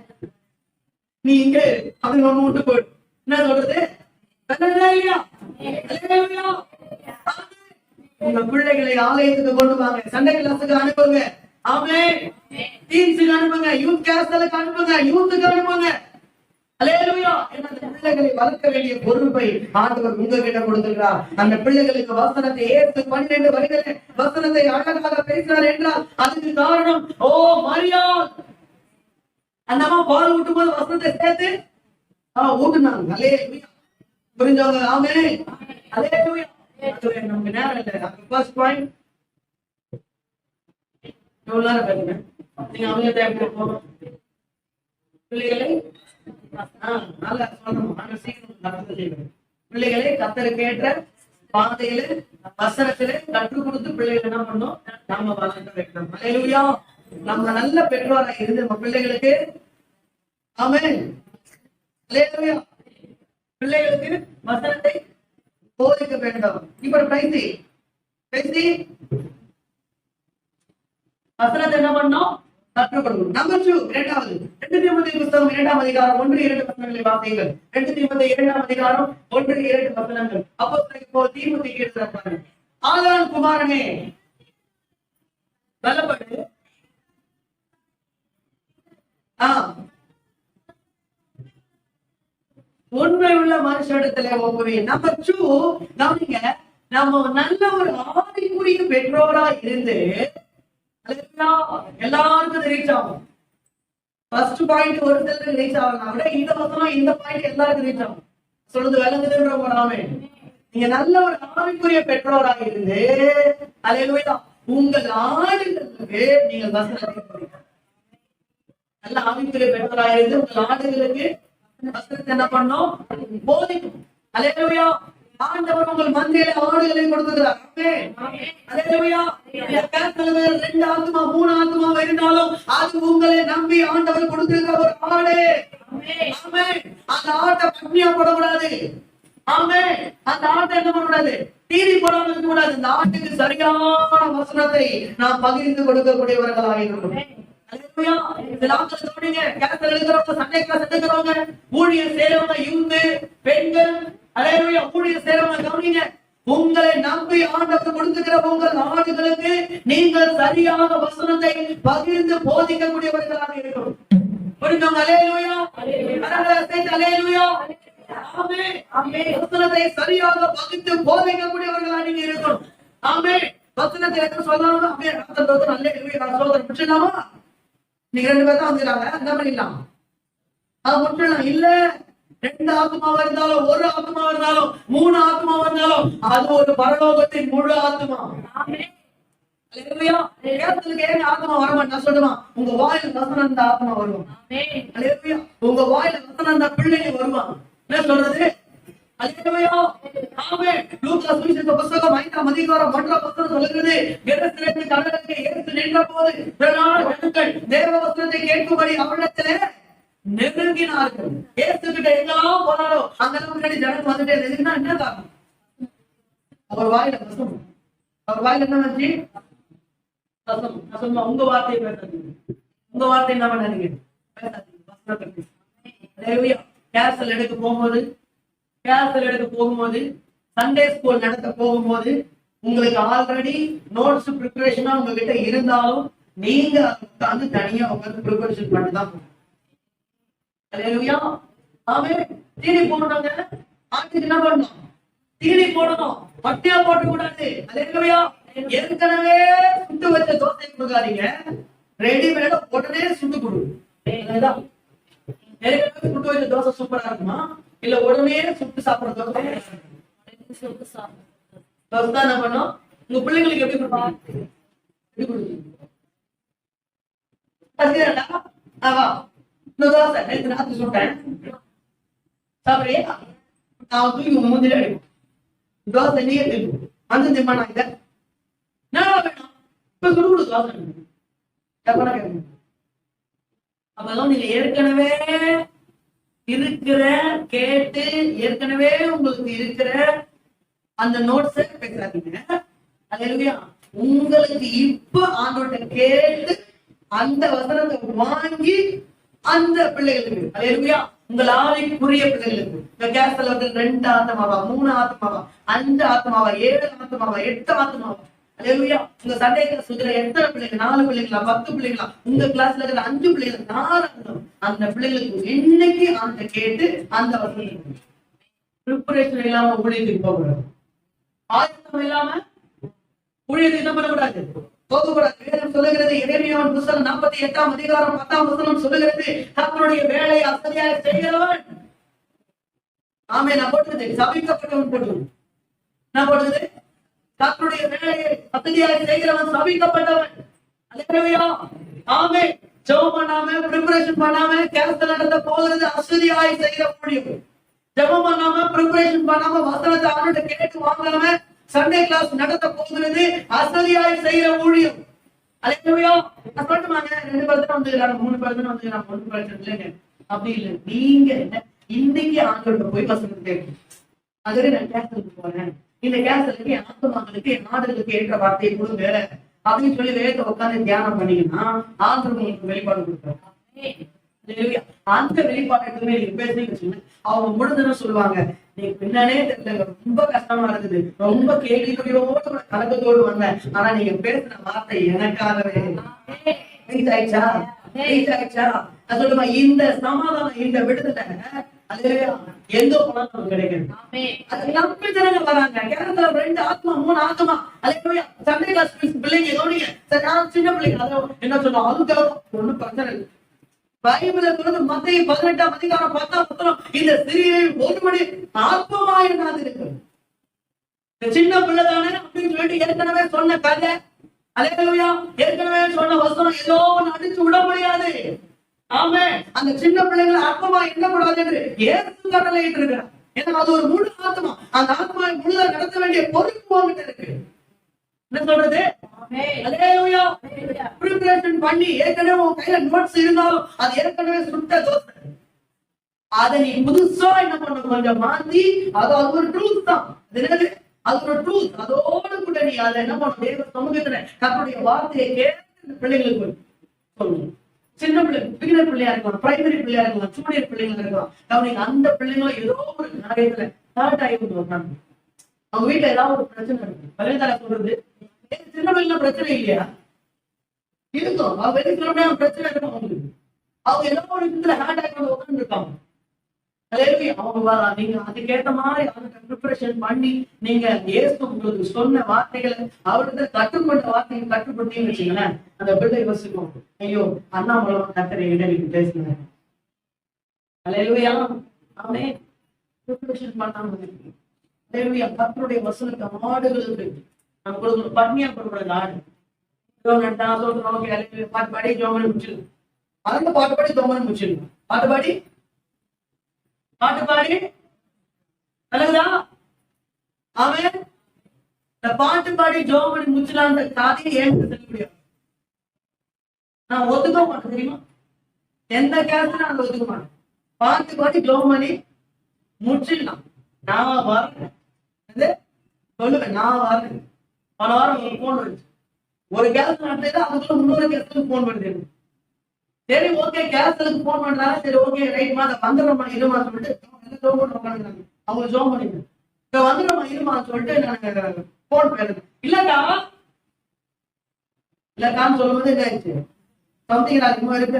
நீ இங்க அவங்க ஒண்ணு விட்டு போயிடு. என்ன சொல்றது? உங்க பிள்ளைகளை ஆலயத்துக்கு கொண்டு வாங்க, சண்டே கிளாஸுக்கு அனுப்புங்க. ஆமென். டீம்ஸுக்கு அனுப்புங்க, யூத் கிளாஸ்களுக்கு அனுப்புங்க, யூத்துக்கு அனுப்புங்க. அல்லேலூயா. அந்த பிள்ளைகளை வளர்க்க வேண்டிய பொறுப்பை ஆண்டவர் உங்ககிட்ட கொடுத்திருக்கிறார். அந்த பிள்ளைகளுக்கு வசனத்தை ஏற்று 12 வரிகளில் வசனத்தை அழகாக பேசினார் என்றால் அதுக்கு காரணம் மரியாள். அந்த அம்மா பால் ஊட்டும் போது வசனத்தை சேர்த்து ஊட்டுனாங்க. அல்லேலூயா. புரிஞ்சவங்க? ஆமென். அல்லேலூயா. நமக்கு நேரம் இல்லை. ஃபர்ஸ்ட் பாயிண்ட் பாருங்க, நீங்க அவங்க தேவை போகணும். பிள்ளைகளை பிள்ளைகளை கர்த்தருக்கு ஏற்ற பாதையில வசனத்திலே கற்றுக் கொடுத்து பிள்ளைகள் என்ன பண்ணணும்? நாம வளர்க்க வைக்கணும். அல்லேலூயா. நம்ம நல்ல பெற்றோராக இருந்து நம்ம பிள்ளைகளுக்கு ஆமென் அல்லேலூயா பிள்ளைகளுக்கு வசனத்தை போதிக்க வேண்டும். இப்ப பேசி வசனத்தை என்ன பண்ணோம்? கற்றுக் கொடுக்கணும். நம்பர் 2, 2வது 2 தீமோத்தேயு புத்தகம் 2ஆம் அதிகாரம் 1-2 வசனங்களை வாசியுங்கள். 2 தீமோத்தேயு 2ஆம் அதிகாரம் 1-2 வசனங்கள். அப்போஸ்தலன் தீமோத்தேயுக்கு எழுதுறாரு, ஆதலால் குமாரனே பலப்படு, உண்மை உள்ள மனுஷிடத்துல ஒப்புவி. நம்பர் 2 கவனிங்க, நம்ம நல்ல ஒரு ஆவிக்குரிய பெற்றோரா இருந்து எல்லாருக்கும் ரீச் ஆகும். ஃபர்ஸ்ட் பாயிண்ட் ஒரு சிலருக்கு ரீச் ஆகலாம் விட இந்த வசனம் இந்த பாயிண்ட் எல்லாருக்கும் ரீச் ஆகும். சொல்றது விளங்குதுன்ற போறாமே. நீங்க நல்ல ஒரு ஆவிக்குரிய பெற்றோராக இருந்து அல்லேலூயா உங்கள் ஆடுகளுக்கு நீங்கள் வசனத்தை நல்ல ஆவிக்குரிய பெற்றோராக இருந்து உங்கள் ஆடுகளுக்கு வசனத்தை என்ன பண்ணோம்? போதிக்கும். அல்லேலூயா. ஆண்டவர் உங்கள் மந்தையில ஆடுகளை கொடுத்துக்கிறார். அல்லேலூயா. 2 ஆத்துமா 3 ஆத்துமா இருந்தாலும் அது உங்களை நம்பி ஆண்டவர் கொடுத்திருக்கிற ஒரு ஆடு. ஆமென். அந்த ஆட்டை பட்னியா போடக்கூடாது. ஆமென். அந்த ஆட்டை என்ன பண்ணக்கூடாது? டிவி போடாம இருக்க கூடாது. இந்த ஆட்டுக்கு சரியான வசனத்தை நாம் பகிர்ந்து கொடுக்கக்கூடியவர்களாக இருக்கணும். அல்லேலூயா. இந்த ஆட்களை கவனிங்க. கேரக்டர் எழுதுறவங்க, சண்டே கிளாஸ் எடுக்கிறவங்க, ஊழியர் செய்றவங்க, யூத், பெண்கள், அல்லேலூயா, ஊழியர் செய்றவங்க கவனிங்க. உங்களை நம்பி ஆண்டவர் கொடுத்துக்கிற உங்கள் ஆடுகளுக்கு நீங்கள் சரியாக வசனத்தை பகிர்ந்து போதிக்கக்கூடியவர்களாக இருக்கணும். புரிஞ்சவங்க? அல்லேலூயா. அல்லேலூயா. ஆமே ஆமே. வசனத்தை சரியாக பகுத்து போதிக்கக்கூடியவர்களா நீங்க இருக்கணும். ஆமே. வசனத்தை எதுவும் சொல்லாம அப்படியே நல்ல சோதனை முடிச்சிடலாமா? நீங்க 2 பேர் தான் வந்துக்கிறாங்க, என்ன பண்ணிடலாம்? அது முடிச்சிடலாம். இல்ல 2 ஆத்மாவா இருந்தாலும் 1 ஆத்மாவா இருந்தாலும் 3 ஆத்மாவா இருந்தாலும் அது ஒரு பரலோகத்தின் முழு ஆத்மா. ஆத்மா வரமாட்டா சொல்லுவான். உங்க வாயில வசனம் அந்த ஆத்மா வருவான். உங்க வாயில வசனம் அந்த பிள்ளைங்க வருவான். என்ன சொல்றது? புஸ்தகம் 5ஆம் அதிகாரம் 1ஆம் வசனம் சொல்லுகிறது, நின்ற போது தேவ வசனத்தை கேட்கும்படி அவரிடத்திலே நெருங்கினார்கள். ஏசுகிட்ட எங்கெல்லாம் போனாரோ அங்கெல்லாம் முன்னாடி ஜனம் வந்துட்டே இருந்துச்சுன்னா என்ன காரணம்? அவர் வாயில வசனம். அவர் வாயில என்ன வந்துச்சு? வசனம். உங்க வார்த்தையை பேசாதீங்க. உங்க வார்த்தை என்ன பண்ணாதீங்க? பேசாதீங்க. கேசல் எடுக்க போகும்போது சண்டே ஸ்கூல் நடத்த போகும்போது உங்களுக்கு ஆல்ரெடி நோட்ஸ் ப்ரிப்பரேஷனா உங்ககிட்ட இருந்தாலும் நீங்க உட்கார்ந்து தனியா உட்கார்ந்து ப்ரிப்பரேஷன் பண்ணிதான் போகணும். தீனி போடுறாங்க. ஆட்டுக்கு என்ன பண்ணணும்? தீனி போடணும். பட்டியா போட்டு கூடாது. ஏற்கனவே சுட்டு வச்ச தோசை கொடுக்காதீங்க. ரெடிமேட உடனே சுட்டு கொடு. சுட்டு வச்ச தோசை சூப்பரா இருக்குமா? இல்ல உடனே சுட்டு சாப்பிடுற தோசை தான் என்ன பண்ணும்? உங்க பிள்ளைங்களுக்கு எப்படி கொடுப்பாங்க? தோசை நேற்று ராத்திரி சுட்டேன் சாப்பிடுறியா? நான் தூக்கி உங்க மூஞ்சில அடிக்கும். தோசை நீயே திருப்பி வந்து திம்பானா இத வேணும். இப்ப சுடுகுடு தோசை அப்பதான் நீங்க ஏற்கனவே இருக்கிற கேட்டு ஏற்கனவே உங்களுக்கு இருக்கிற அந்த நோட்ஸை பேசாதீங்க. அல்லேலூயா. உங்களுக்கு இப்ப ஆண்டவர்கிட்ட கேட்டு அந்த வசனத்தை வாங்கி அந்த பிள்ளைகளுக்கு, அல்லேலூயா, உங்கள் ஆவிக்குரிய பிள்ளைகளுக்கு இந்த கேஸ்ல 2 ஆத்மாவா 3 ஆத்மாவா 5 ஆத்மாவா 7 ஆத்மாவா 8 ஆத்மாவா, அல்லேலூயா, உங்க சண்டே கிளாஸ் இருக்கிற எத்தனை பிள்ளைங்க, 4 பிள்ளைங்களா 10 பிள்ளைங்களா, உங்க கிளாஸ்ல இருக்கிற 5 பிள்ளைங்க 4 அந்த பிள்ளைகளுக்கு இன்னைக்கு அந்த கேட்டு அந்த வசனத்தை ப்ரிப்பரேஷன் இல்லாம ஊழியத்துக்கு போகக்கூடாது. ஆயத்தம் இல்லாம ஊழியத்துக்கு என்ன பண்ணக்கூடாது? போகக்கூடாது. வேதம் சொல்லுகிறது, எரேமியாவின் புத்தகம் 48ஆம் அதிகாரம் 10ஆம் வசனம் சொல்லுகிறது, கர்த்தருடைய வேலையை அசதியாக செய்கிறவன், ஆமே நான் போட்டுது சபிக்கப்பட்டவன் போட்டு நான் போட்டுது, கர்த்தருடைய வேலையை அசதியாக செய்கிறவன் சபிக்கப்பட்டவன். அல்லேலூயா. ஆமே. ஜெபம் பண்ணாம ப்ரிப்பரேஷன் பண்ணாம கேஸ்ல நடத்த போகிறது அசதியாய் செய்கிற ஊழியம். ஜெபம் பண்ணாம ப்ரிப்பரேஷன் பண்ணாம வசனத்தை அவன்கிட்ட கேட்டு வாங்காம சண்டே கிளாஸ் நடத்த போகிறது அசதியாய் செய்கிற ஊழியம். அல்லேலூயா. நான் சொல்லுவாங்க 2 பேர் தான் வந்துக்கிறாங்க 3 பேர் தான் வந்துக்கிறாங்க, ஒன்றும் பிரச்சனை இல்லைங்க. அப்படி இல்லை. நீங்க இன்னைக்கு ஆண்டவர்கிட்ட போய் வசனம் கேட்கணும். அதுவே நான் கேஸ்லுக்கு போறேன், இந்த கேஸ்லுக்கு என் ஆத்மாக்களுக்கு என் நாடுகளுக்கு ஏற்ற வார்த்தையை கொடுங்க அப்படின்னு சொல்லி வேகத்தை உட்காந்து தியானம் பண்ணீங்கன்னா ஆண்டவர் உங்களுக்கு வெளிப்பாடு கொடுக்குறாங்க. அந்த வெளிப்பாடு எதுவுமே நீங்க பேசுறீங்க அவங்க முடிஞ்சுன்னு சொல்லுவாங்க, நீங்க பின்னாலே தெரியல, ரொம்ப கஷ்டமா இருக்குது, ரொம்ப கேள்வியோடு கலக்கத்தோடு வந்தேன், ஆனா நீங்க பேசுற வார்த்தை எனக்காகவே சொல்லுமா. இந்த சமாதானம் இந்த விடுதலை எந்த பணம் கிடைக்கும். நம்பி ஜனங்க வராங்க. கேரளத்துல 2 ஆத்மா 3 ஆத்மா. அல்லேலூயா. சண்டே கிளாஸ் பிள்ளைங்க கவனிங்க. சின்ன பிள்ளைங்க என்ன சொன்னோம், அதுக்கு ஒண்ணும் பிரச்சனை இல்லை. பைபிள சொல்றது மத்தேயு 18ஆம் அதிகாரம் 10ஆம் வசனம், இந்த சிறியை 1 மணி ஆத்மமாயிருக்காது இருக்கு. சின்ன பிள்ளை தானே அப்படின்னு சொல்லிட்டு ஏற்கனவே சொன்ன கதை, அல்லேலூயா, ஏற்கனவே சொன்ன வசனம் ஏதோ ஒண்ணு அடிச்சு விட முடியாது. ஆமே. அந்த சின்ன பிள்ளைகளை ஆத்மா எண்ணக்கூடாது என்று ஏற்று கடலையிட்டு இருக்கிறார். ஏன்னா அது ஒரு முழு ஆத்மா. அந்த ஆத்மா முழுதா நடத்த வேண்டிய பொறுப்பு உங்ககிட்ட இருக்கு. என்ன சொல்றது? அல்லேலூயா. ப்ரிப்பரேஷன் பண்ணி ஏற்கனவே உன் கையில நோட்ஸ் இருந்தாலும் அது ஏற்கனவே சுட்ட தோசை. அதை நீ புதுசா என்ன பண்ண கொஞ்சம் மாத்தி, அது ஒரு ட்ரூத் தான். அது ஒரு ட்ரூத். அதோடு கூட நீ அதை என்ன பண்ண தேவ சமூகத்துல கர்த்தருடைய வார்த்தையை கேட்டு பிள்ளைங்களுக்கு சொல்லணும். சின்ன பிள்ளைங்க, பிகினர் பிள்ளையா இருக்கலாம், பிரைமரி பிள்ளையா இருக்கலாம், ஜூனியர் பிள்ளைங்களா இருக்கலாம். கவனிங்க, அந்த பிள்ளைங்களும் ஏதோ ஒரு காரியத்துல ஹர்ட் ஆகி வர்றாங்க. அவங்க வீட்டுல ஏதாவது ஒரு பிரச்சனை இருக்கு. பழையதால சொல்றது சின்ன பிள்ளைங்க பிரச்சனை இல்லையா இருக்கும். அவங்க வெளியே பிரச்சனை இருக்கும். அவங்களுக்கு அவங்க ஏதோ ஒரு விஷயத்துல ஹேண்ட் ஆகி வந்து உட்கார்ந்து இருக்காங்க. அவங்க நீங்க அதுக்கேற்ற மாதிரி அதுக்கு ப்ரிப்பரேஷன் பண்ணி நீங்க இயேசு உங்களுக்கு சொன்ன வார்த்தைகளை அவருக்கு கற்றுக்கொண்ட வார்த்தையை கற்றுக்கொண்டீங்கன்னு வச்சுங்களேன், அந்த பிள்ளை யோசிக்கும், ஐயோ அண்ணா மூலமா கத்தரை இடைவெளிக்கு பேசுனேன். அல்லேலூயா. அவனே ப்ரிப்பரேஷன் பண்ணாம கத்தருடைய வசனத்தை ஆடுகளுக்கு நம்ம கொடுக்கணும். பட்னியா கொடுக்குற நாடு பாட்டு பாடி ஜோமனை முடிச்சிருக்கோம். அந்த பாட்டு பாடி ஜோமனை முடிச்சிருக்கோம். பாட்டு பாடி நல்லதா அவன் இந்த பாட்டு பாடி ஜோம் பண்ணி முடிச்சலான்ற கதையை ஏன் சொல்ல முடியாது. நான் ஒத்துக்க மாட்டேன் தெரியுமா, எந்த கேரக்டரும் நான் ஒத்துக்க மாட்டேன். பாட்டு பாடி ஜோம் பண்ணி முடிச்சிடலாம். நான் வரேன் சொல்லுவேன், நான் வரேன். பல வாரம் ஒரு போன் வருது, ஒரு கேரக்டர் நடந்தது அதுக்குள்ள இன்னொரு கேரக்டருக்கு போன் வருது. சரி ஓகே கேரக்டருக்கு போன் பண்றாங்க, சரி ஓகே ரைட் மா வந்துடுறோமா இருமா சொல்லிட்டு உட்காந்துக்கிறாங்க. அவங்க ஜோம் பண்ணிட்டு இப்ப வந்துடுறோமா இருமா சொல்லிட்டு நான் போன் பேசுறேன். இல்லக்கான்னு சொல்லும் போது என்ன ஆயிடுச்சு, சம்திங் அதிகமா இருக்கு.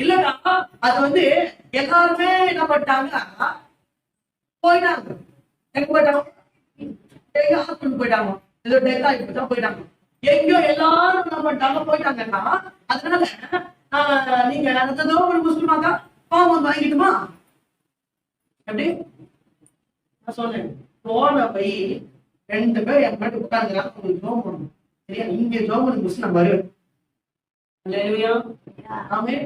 இல்லக்கா அது வந்து எல்லாருமே என்ன பண்ணிட்டாங்க, போயிட்டாங்க. எங்க போயிட்டாங்க, ஹாஸ்பிட்டல் போயிட்டாங்க. ஏதோ டெத் ஆகிட்டு போயிட்டாங்க. எங்கயோ எல்லாரும் என்ன பண்ணிட்டாங்க, போயிட்டாங்கன்னா அதனால நீங்க அந்த ஜோம் முஸ்லிமாக்கா பாவம் வாங்கிட்டுமா எப்படி நான் சொன்னேன். போன போய் 2 பேர் என் பாட்டு உட்காந்துக்கிறாங்க, உங்களுக்கு ஜோம் பண்ணணும் சரியா, இங்க ஜோமன் முஸ்லிம் வருவேன். ஆமே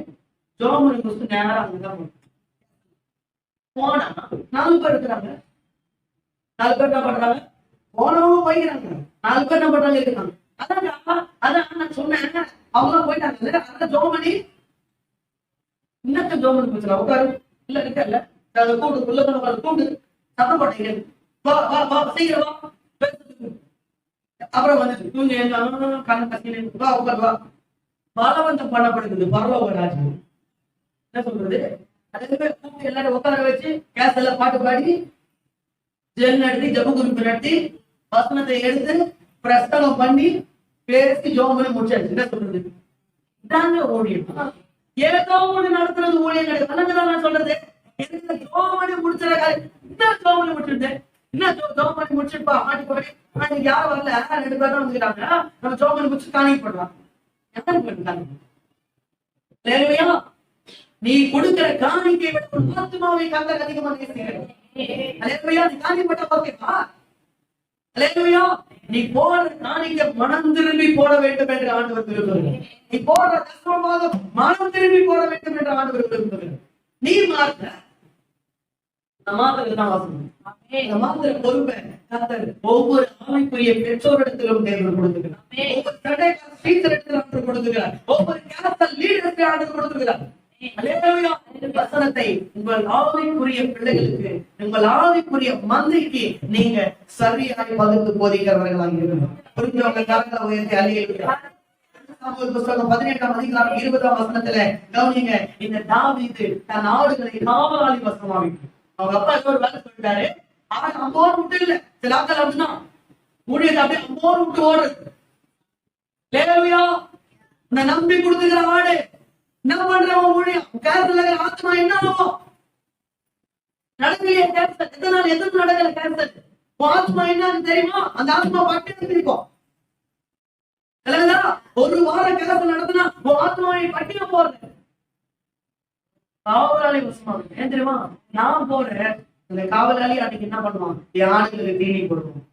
ஜோமன் முஸ்லிம் நேரம் அங்கதான் போனா 4 பேர் இருக்கிறாங்க. 4 பேர் என்ன பண்றாங்க, போனவங்க போய்க்கிறாங்க. 4 பேர் என்ன பண்றாங்க இருக்காங்க. அதான் நான் சொன்னேன், அவங்க போயிட்டாங்க. அதான் ஜோமனி இன்னத்த ஜோமனி பேசல உட்காரு இல்ல இருக்க இல்ல கூடு உள்ள கூடு சத்தம் போட்டீங்க சீக்கிரம் வா. அப்புறம் வந்து தூங்க கண்ணு கசினு வா உட்காரு வா. பலவந்தம் பண்ணப்படுகிறது பரலோக ராஜ்யம். என்ன சொல்றது, அதுக்கு கூப்பிட்டு எல்லாரும் உட்கார வச்சு கேஸ் எல்லாம் பாட்டு பாடி ஜெல் நடத்தி ஜப குறிப்பு நடத்தி வசனத்தை எடுத்து பிரஸ்தகம் பண்ணி பேசி ஜோம் பண்ணி முடிச்சாச்சு. என்ன சொல்றது, இதாங்க ஊழியம். ஏதோ ஒண்ணு நடத்துறது ஊழியம் கிடையாது. நான் சொல்றது ஜோம் பண்ணி முடிச்சிட இன்னும் ஜோம் பண்ணி முடிச்சிருந்தேன். என்ன ஜோம் பண்ணி முடிச்சிருப்பா ஆட்டி போய் இன்னைக்கு யாரும் வரல, 2 பேர் தான் வந்துக்கிறாங்க. நம்ம ஜோம் பண்ணி முடிச்சு காணிக்க போடலாம். நீ கொடுக்கிற காணிக்கை விட ஆத்மாவை கர்த்தர் அதிகமா நேசிக்கிறார். அல்லேலூயா. நீ காணிக்கப்பட்ட ஓகேவா, அல்லேலூயா. நீ போடுற காணிக்கை மனம் திரும்பி போட வேண்டும் என்று ஆண்டவர் விரும்புகிறார். நீ போடுற தசமமாக மனம் திரும்பி போட வேண்டும் என்று ஆண்டவர் விரும்புகிறார். நீ மாற்ற பொறுப்பை கர்த்தர் ஒவ்வொரு ஆணைக்குரிய பெற்றோரிடத்திலும் தேர்வு கொடுத்துக்கிறார். ஒவ்வொரு கேரக்டர் லீடருக்கு ஆண்டவர் கொடுத்துக்கிறார். வசனத்தை உங்கள் ஆவிக்குரிய பிள்ளைகளுக்கு, உங்கள் ஆவிக்குரிய மந்தைக்கு நீங்க சரியாய் பகுத்து போதிக்கிறவர்களாக இருக்கணும். புரிஞ்சவங்க கரங்களை உயர்த்தி அல்லேலூயா. புத்தகம் 18ஆம் அதிகாரம் 20ஆம் வசனத்துல கவனிங்க. இந்த தாவீது தன் ஆடுகளை காவலாளி வசமாவிட்டு அவங்க அப்பா ஒரு வேலை சொல்லிட்டாரு. ஆனா அம்போர் விட்டு இல்ல, சில ஆட்கள் அப்படின்னா ஊழியத்தை அப்படியே அம்போர் விட்டு ஓடுறது. லேலூயா. இந்த நம்பி கொடுத்துக்கிற ஆடு என்ன பண்றவன் ஊழியம் கேன்சல் ஆத்மா என்ன ஆகும், நடக்கலையே கேன்சல். எத்தனை நடக்கல கேன்சல். ஆத்மா என்னன்னு தெரியுமா, அந்த ஆத்மா பட்டி இருக்கும். ஒரு வாரம் கேன்சல் நடத்தினா ஆத்மாவை பட்டிய போறது. காவலாளி வசமாவே ஏன் தெரியுமா, நான் போறேன். அந்த காவலாளி அன்னைக்கு என்ன பண்ணுவான், ஆடுகளுக்கு தீனி கொடுக்கும்.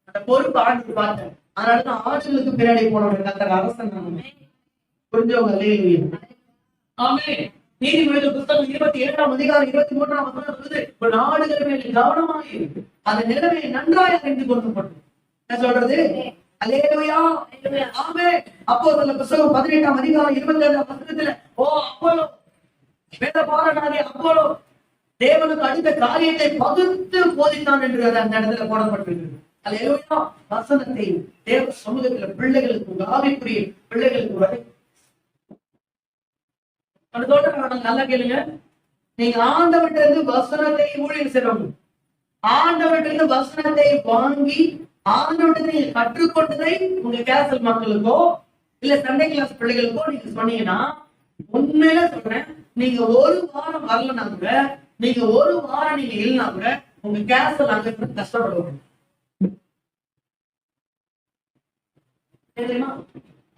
அந்த பொறுப்பு ஆண்டுக்கு பார்த்தேன். அதனாலதான் ஆடுகளுக்கு பின்னாடி போனவங்க கத்தர் அரசன். புரிஞ்சவங்க அல்லேலூயா. ஆமென். நீதிமொழிகள் புத்தகம் 27ஆம் அதிகாரம் 23ஆம் வசனம் சொல்லுது, நாடுகள் மேல் கவனமாக இருக்கு, அந்த நிலைமை நன்றாக அறிந்து கொடுக்கப்பட்டது. என்ன சொல்றது, அல்லேலூயா. ஆமென். அப்போஸ்தலர் புத்தகம் 18ஆம் அதிகாரம் 27ஆம் வசனத்துல அப்போலோ வேத பாரனாகிய அப்போலோ தேவனுக்கு அடுத்த காரியத்தை பகுத்து போதித்தான் என்று அந்த இடத்துல போடப்பட்டிருக்கிறது. அல்லேலூயா. வசனத்தை தேவ சமூகத்துல பிள்ளைகளுக்கு, ஆவிக்குரிய பிள்ளைகளுக்கு வரை நல்லா கேளுங்க. நீங்க ஆண்டவர்கிட்ட இருந்து வசனத்தை ஊழியம் செய்யணும். ஆண்டவர்கிட்ட இருந்து வசனத்தை வாங்கி ஆண்டவர்கிட்ட கற்றுக்கொண்டதை உங்க கேசல் மக்களுக்கோ இல்ல சண்டே கிளாஸ் பிள்ளைகளுக்கோ நீங்க சொன்னீங்கன்னா, உண்மையில சொல்றேன், நீங்க ஒரு வாரம் வரலனாங்க நீங்க ஒரு வாரம் நீங்க இல்லைன்னா கூட உங்க கேன்சர் அங்க கஷ்டப்படுவாங்க. தெரியுமா?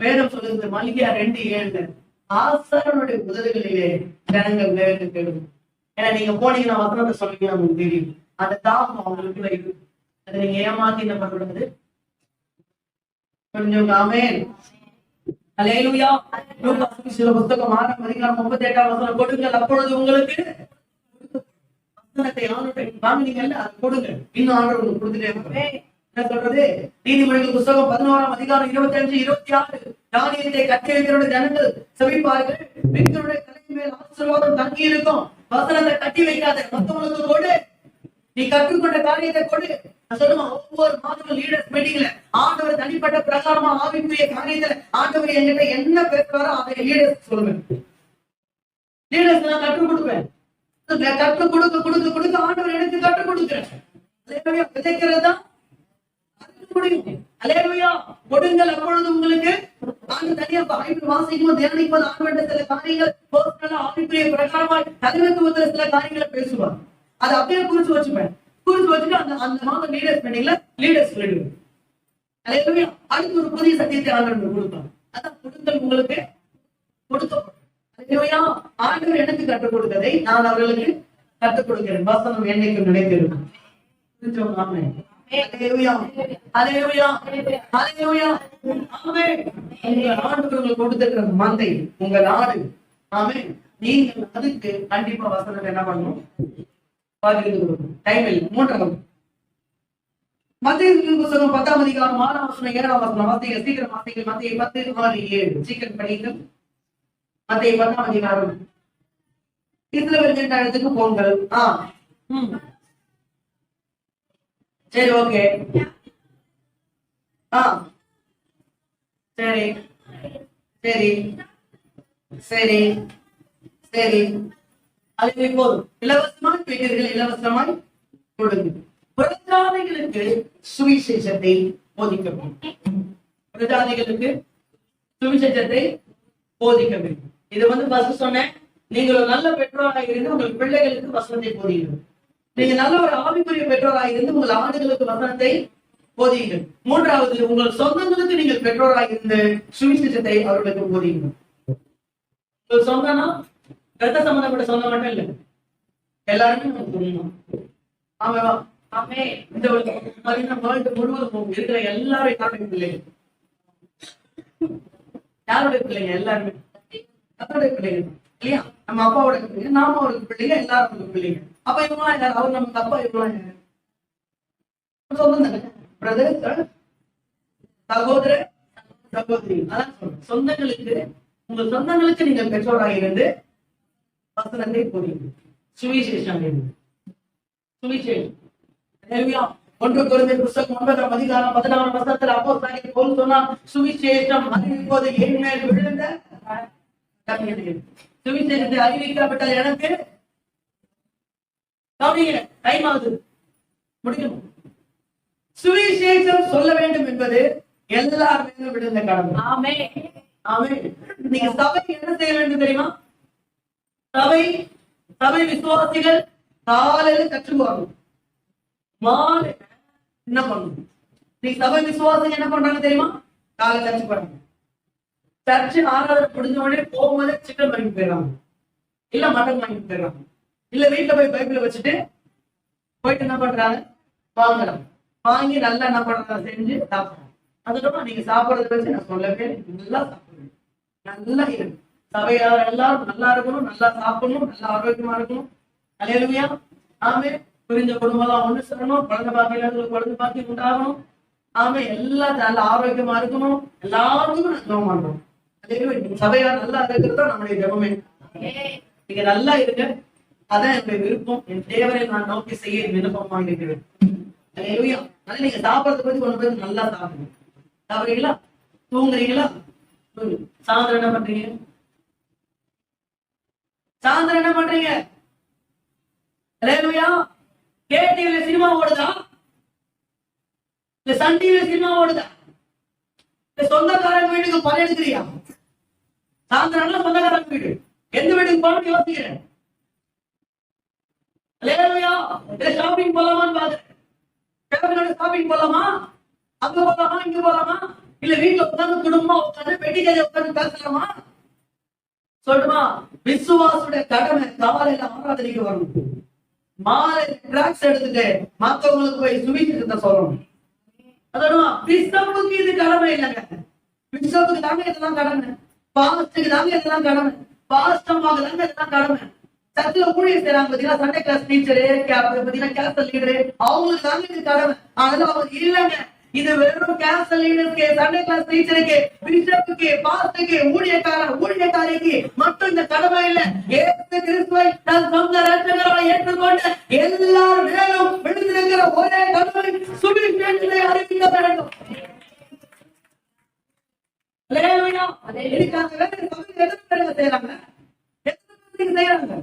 வேதம் சொல்லுது மல்கியா 2:7 ஆசாரனுடைய உதடுகளிலே ஜனங்கள் வேறு தேடும். ஏன்னா நீங்க போனீங்கன்னா வசனத்தை சொல்லுவீங்க, உங்களுக்கு தெரியும் அந்த தாகம் அவங்களுக்குள்ள இருக்கு. அதை நீங்க ஏமாத்தி என்ன பண்றது? கொஞ்சம் ஆமென் அல்லேலூயா. லூக்கா சுவிசேஷ புத்தகம் 6ஆம் அதிகாரம் 38ஆம் வசனம், கொடுங்கள் அப்பொழுது உங்களுக்கு வசனத்தை ஆண்டவரே வாங்குனீங்கல்ல அது கொடுங்க, இன்னும் ஆண்டவர் உங்களுக்கு கொடுத்துட்டே இருப்பார். என்ன சொல்றது? நீதிமொழிகள் புத்தகம் 11ஆம் அதிகாரம் 25, 26 தானியத்தை கட்டி வைக்கிற ஜனங்கள் செவிப்பார்கள், பெண்களுடைய தலையின் மேல் ஆசீர்வாதம் தங்கி இருக்கும். வசனத்தை கட்டி வைக்காத, மத்தவங்களுக்கு கொடு, நீ கற்றுக்கொண்ட காரியத்தை கொடு. சொல்லுமா, ஒவ்வொரு மாதமும் லீடர்ஸ் மீட்டிங்ல ஆண்டவர் தனிப்பட்ட பிரகாரமா ஆவிக்குரிய காரியத்துல ஆண்டவர் என்கிட்ட என்ன பேசுறாரோ அதை லீடர்ஸ் சொல்லுவேன். லீடர்ஸ் நான் கற்றுக் கொடுப்பேன். கற்றுக் கொடுக்க ஆண்டவர் எனக்கு கற்றுக் கொடுக்கிறேன். விதைக்கிறது தான் முடியும். அல்லேலூயா. கொடுங்கள் அப்பொழுது உங்களுக்கு ஆண்டு தனியா பைபிள் வாசிக்கும் தியானிக்கும் ஆண்டவருடைய சில காரியங்கள் பர்சனலா ஆவிக்குரிய பிரகாரமாய் தலைமைத்துவத்துல சில காரியங்களை பேசுவார். அதை அப்படியே குறிச்சு வச்சுப்பேன். குறிச்சு வச்சுட்டு அந்த மாதம் லீடர்ஸ் மீட்டிங்ல லீடர்ஸ் சொல்லிடுவேன். அல்லேலூயா. அடுத்து ஒரு புதிய சத்தியத்தை ஆண்டவர் கொடுப்பார். அதான் கொடுத்தல் உங்களுக்கு கொடுக்கப்படும். அல்லேலூயா. ஆண்டவர் எனக்கு கற்றுக் கொடுத்ததை நான் அவர்களுக்கு கற்றுக் கொடுக்கிறேன். வசனம் என்னைக்கு நினைத்திருக்கும். ஆமென். அல்லேலூயா. அல்லேலூயா. அல்லேலூயா. ஆமென். உங்கள் ஆண்டவர்கள் கொடுத்திருக்கிற மந்தை உங்க நாடு. ஆமென். நீங்கள் அதுக்கு கண்டிப்பா வசனத்தை என்ன பண்ணணும்? பகிர்ந்து கொடுக்கணும். டைம் இல்லை. 3ஆவது மத்தேயு புத்தகம் 10ஆம் அதிகாரம் 6ஆம் வசனம் 7ஆம் வசனம் வாசிங்க. சீக்கிரம் வாசிங்க. மத்தேயு 10:6-7 சீக்கிரம் படிங்க. மத்தேயு 10ஆம் அதிகாரம். இஸ்ரவேல் ஜனங்களுக்கு போங்கள். சரி, ஓகே. சரி சரி சரி சரி அது போதும். இலவசமாய் பெற்றீர்கள், இலவசமாய் கொடுங்க. பிரஜாதிகளுக்கு சுவிசேஷத்தை போதிக்கவும். பிரஜாதிகளுக்கு சுவிசேஷத்தை போதிக்க வேண்டும். இது ஃபர்ஸ்ட் சொன்னேன். நீங்கள் ஒரு நல்ல பெற்றோராக இருந்து உங்கள் பிள்ளைகளுக்கு வசனத்தை போதிக்கணும். நீங்க நல்ல ஒரு ஆவிக்குரிய பெற்றோராக இருந்து உங்கள் ஆண்டுகளுக்கு வசனத்தை போதியுங்கள். 3வது, உங்கள் சொந்தங்களுக்கு நீங்கள் பெற்றோராக இருந்து சுவிசேஷத்தை அவர்களுக்கு போதிக்கணும். உங்கள் சொந்தம்னா ரத்த சம்பந்தப்பட்ட சொந்தம் மட்டும் இல்லை, எல்லாருமே சொந்தம். ஆமாவா? ஆமே. இந்த வேர்ல்டு முழுவதும் இருக்கிற எல்லாரும் யாருடைய பிள்ளைகள்? யாருடைய பிள்ளைங்க? எல்லாருமே கர்த்தருடைய பிள்ளைகள் இல்லையா? நம்ம அப்பாவோட பிள்ளைங்க, நாமோட பிள்ளைங்க, எல்லாரும் பிள்ளைங்க. அப்ப இவங்களாம் யாரு? அவர் நமக்கு அப்பா. இவங்களாம் யாரு? சொந்தம் தானே. பிரதர், சகோதர, சகோதரி. அதான் சொல்றேன். சொந்தங்களுக்கு, உங்கள் சொந்தங்களுக்கு நீங்கள் பெற்றோராக இருந்து வசனத்தை போதியுங்கள். சுவிசேஷம் சுவிசேஷம். 1 கொரிந்தியர் புத்தகம் 9ஆம் அதிகாரம் 16ஆம் வசனத்தில் அப்போஸ்தலனாகிய பவுல் சொன்னார், சுவிசேஷம் அறிவிப்பது என் மேல் விழுந்த சுவிசேஷத்தை அறிவிக்கப்பட்டால் எனக்கு டைம் ஆகுது, முடிக்கணும். சுவிசேஷம் சொல்ல வேண்டும் என்பது எல்லாருமே விழுந்த கடமை. ஆமென். ஆமென். நீங்க சபை என்ன செய்ய வேண்டும் தெரியுமா? சபை விசுவாசிகள் காலையில கற்றுக்குவாங்க, மாலை என்ன பண்ணணும்? நீ சபை விசுவாசிகள் என்ன பண்றாங்க தெரியுமா? காலை சர்ச்சு போறாங்க. சர்ச்சு ஆராதனை முடிஞ்ச உடனே போகும்போது சிக்கன் வாங்கி போயிடறாங்க, இல்ல மட்டன் வாங்கி போயிடறாங்க, இல்ல வீட்டுல போய் பைபிள வச்சுட்டு போயிட்டு என்ன பண்றாங்க? வாங்குறாங்க. வாங்கி நல்லா என்ன பண்றாங்க? செஞ்சு சாப்பிடுறாங்க. அதுக்கப்புறம் நீங்க சாப்பிடறத வச்சு நான் சொல்லவே நல்லா சாப்பிடுறேன், நல்லா இருக்கு. சபையார் எல்லாரும் நல்லா இருக்கணும், நல்லா சாப்பிடணும், நல்லா ஆரோக்கியமா இருக்கணும். அல்லேலூயா. ஆமென். புரிஞ்ச குடும்பம் எல்லாம் ஒண்ணு சேரணும், குழந்தை பாக்கியம் குழந்தை பாக்கியம் உண்டாகணும். ஆமென். எல்லாம் நல்லா ஆரோக்கியமா இருக்கணும். எல்லாத்துக்கும் நான் ஜெபம் பண்றோம். சபையார் நல்லா இருக்கிறதா நம்முடைய ஜெபமே. நீங்க நல்லா இருக்க, அதான் என்னுடைய விருப்பம். என் தேவரை நான் நோக்கி செய்ய விருப்பமாக இருக்கிறேன். அல்லேலூயா. அதனால நீங்க சாப்பிடறத பத்தி கொண்டு போய் நல்லா சாப்பிடுங்க. சாப்பிடுறீங்களா? தூங்குறீங்களா? சாயந்தரம் என்ன பண்றீங்க? சாயந்தரம் என்ன பண்றீங்க? அல்லேலூயா. கேடிவில சினிமா ஓடுதா? இல்ல சன் டிவில சினிமா ஓடுதா? இல்ல சொந்தக்காரங்க வீட்டுக்கு பணம் எடுக்கிறியா? சாயந்தரம் சொந்தக்காரங்க வீடு, எந்த வீட்டுக்கு போகணும்னு யோசிக்கிறேன். அல்லேலூயா. இல்ல ஷாப்பிங் போலாமான்னு பாக்குறேன். ஃபேமிலியோட ஷாப்பிங் போலாமா, அங்க போலாமா, இங்க போலாமா, இல்ல வீட்டுல உட்கார்ந்து குடும்பமா உட்கார்ந்து பெட்டி கதை உட்கார்ந்து பேசலாமா? சொல்லுமா, விசுவாசுடைய கடமை காலையில ஆராதனைக்கு வரணும், மாலை டிராக்ஸ் எடுத்துட்டு மத்தவங்களுக்கு போய் சுவிசேஷத்தை சொல்லணும். அதோட பிஷப்புக்கு இது கடமை இல்லைங்க. பிஷப்புக்கு தாங்க இதெல்லாம் கடமை, பாஸ்டருக்கு தாங்க இதெல்லாம் கடமை, பாஸ்டம்மாக்கு தாங்க இதெல்லாம் கடமை. சர்ச்சில் ஊழியர் செய்யறாங்க பாத்தீங்கன்னா, சண்டே கிளாஸ் டீச்சரு பாத்தீங்கன்னா, கேஸ்டல் லீடரு, அவங்களுக்கு தாங்க இது கடமை. ஆனாலும் அவங்க இல்லைங்க, இது வெறும் கேஸ்டல் லீடருக்கு, சண்டே கிளாஸ் டீச்சருக்கு, பிஷப்புக்கு, பாஸ்டருக்கு, ஊழியக்காரிக்கு மட்டும் இந்த கடமை இல்ல. இயேசு கிறிஸ்துவை தன் சொந்த இரட்சகராய் ஏற்றுக்கொண்ட எல்லார் மேலும் விழுந்திருக்கிற ஒரே கடமை சுவிசேஷத்தை அறிவிக்க வேண்டும். அல்லேலூயா. இதுக்காக எத்தனை செய்யறாங்க, செய்யறாங்க.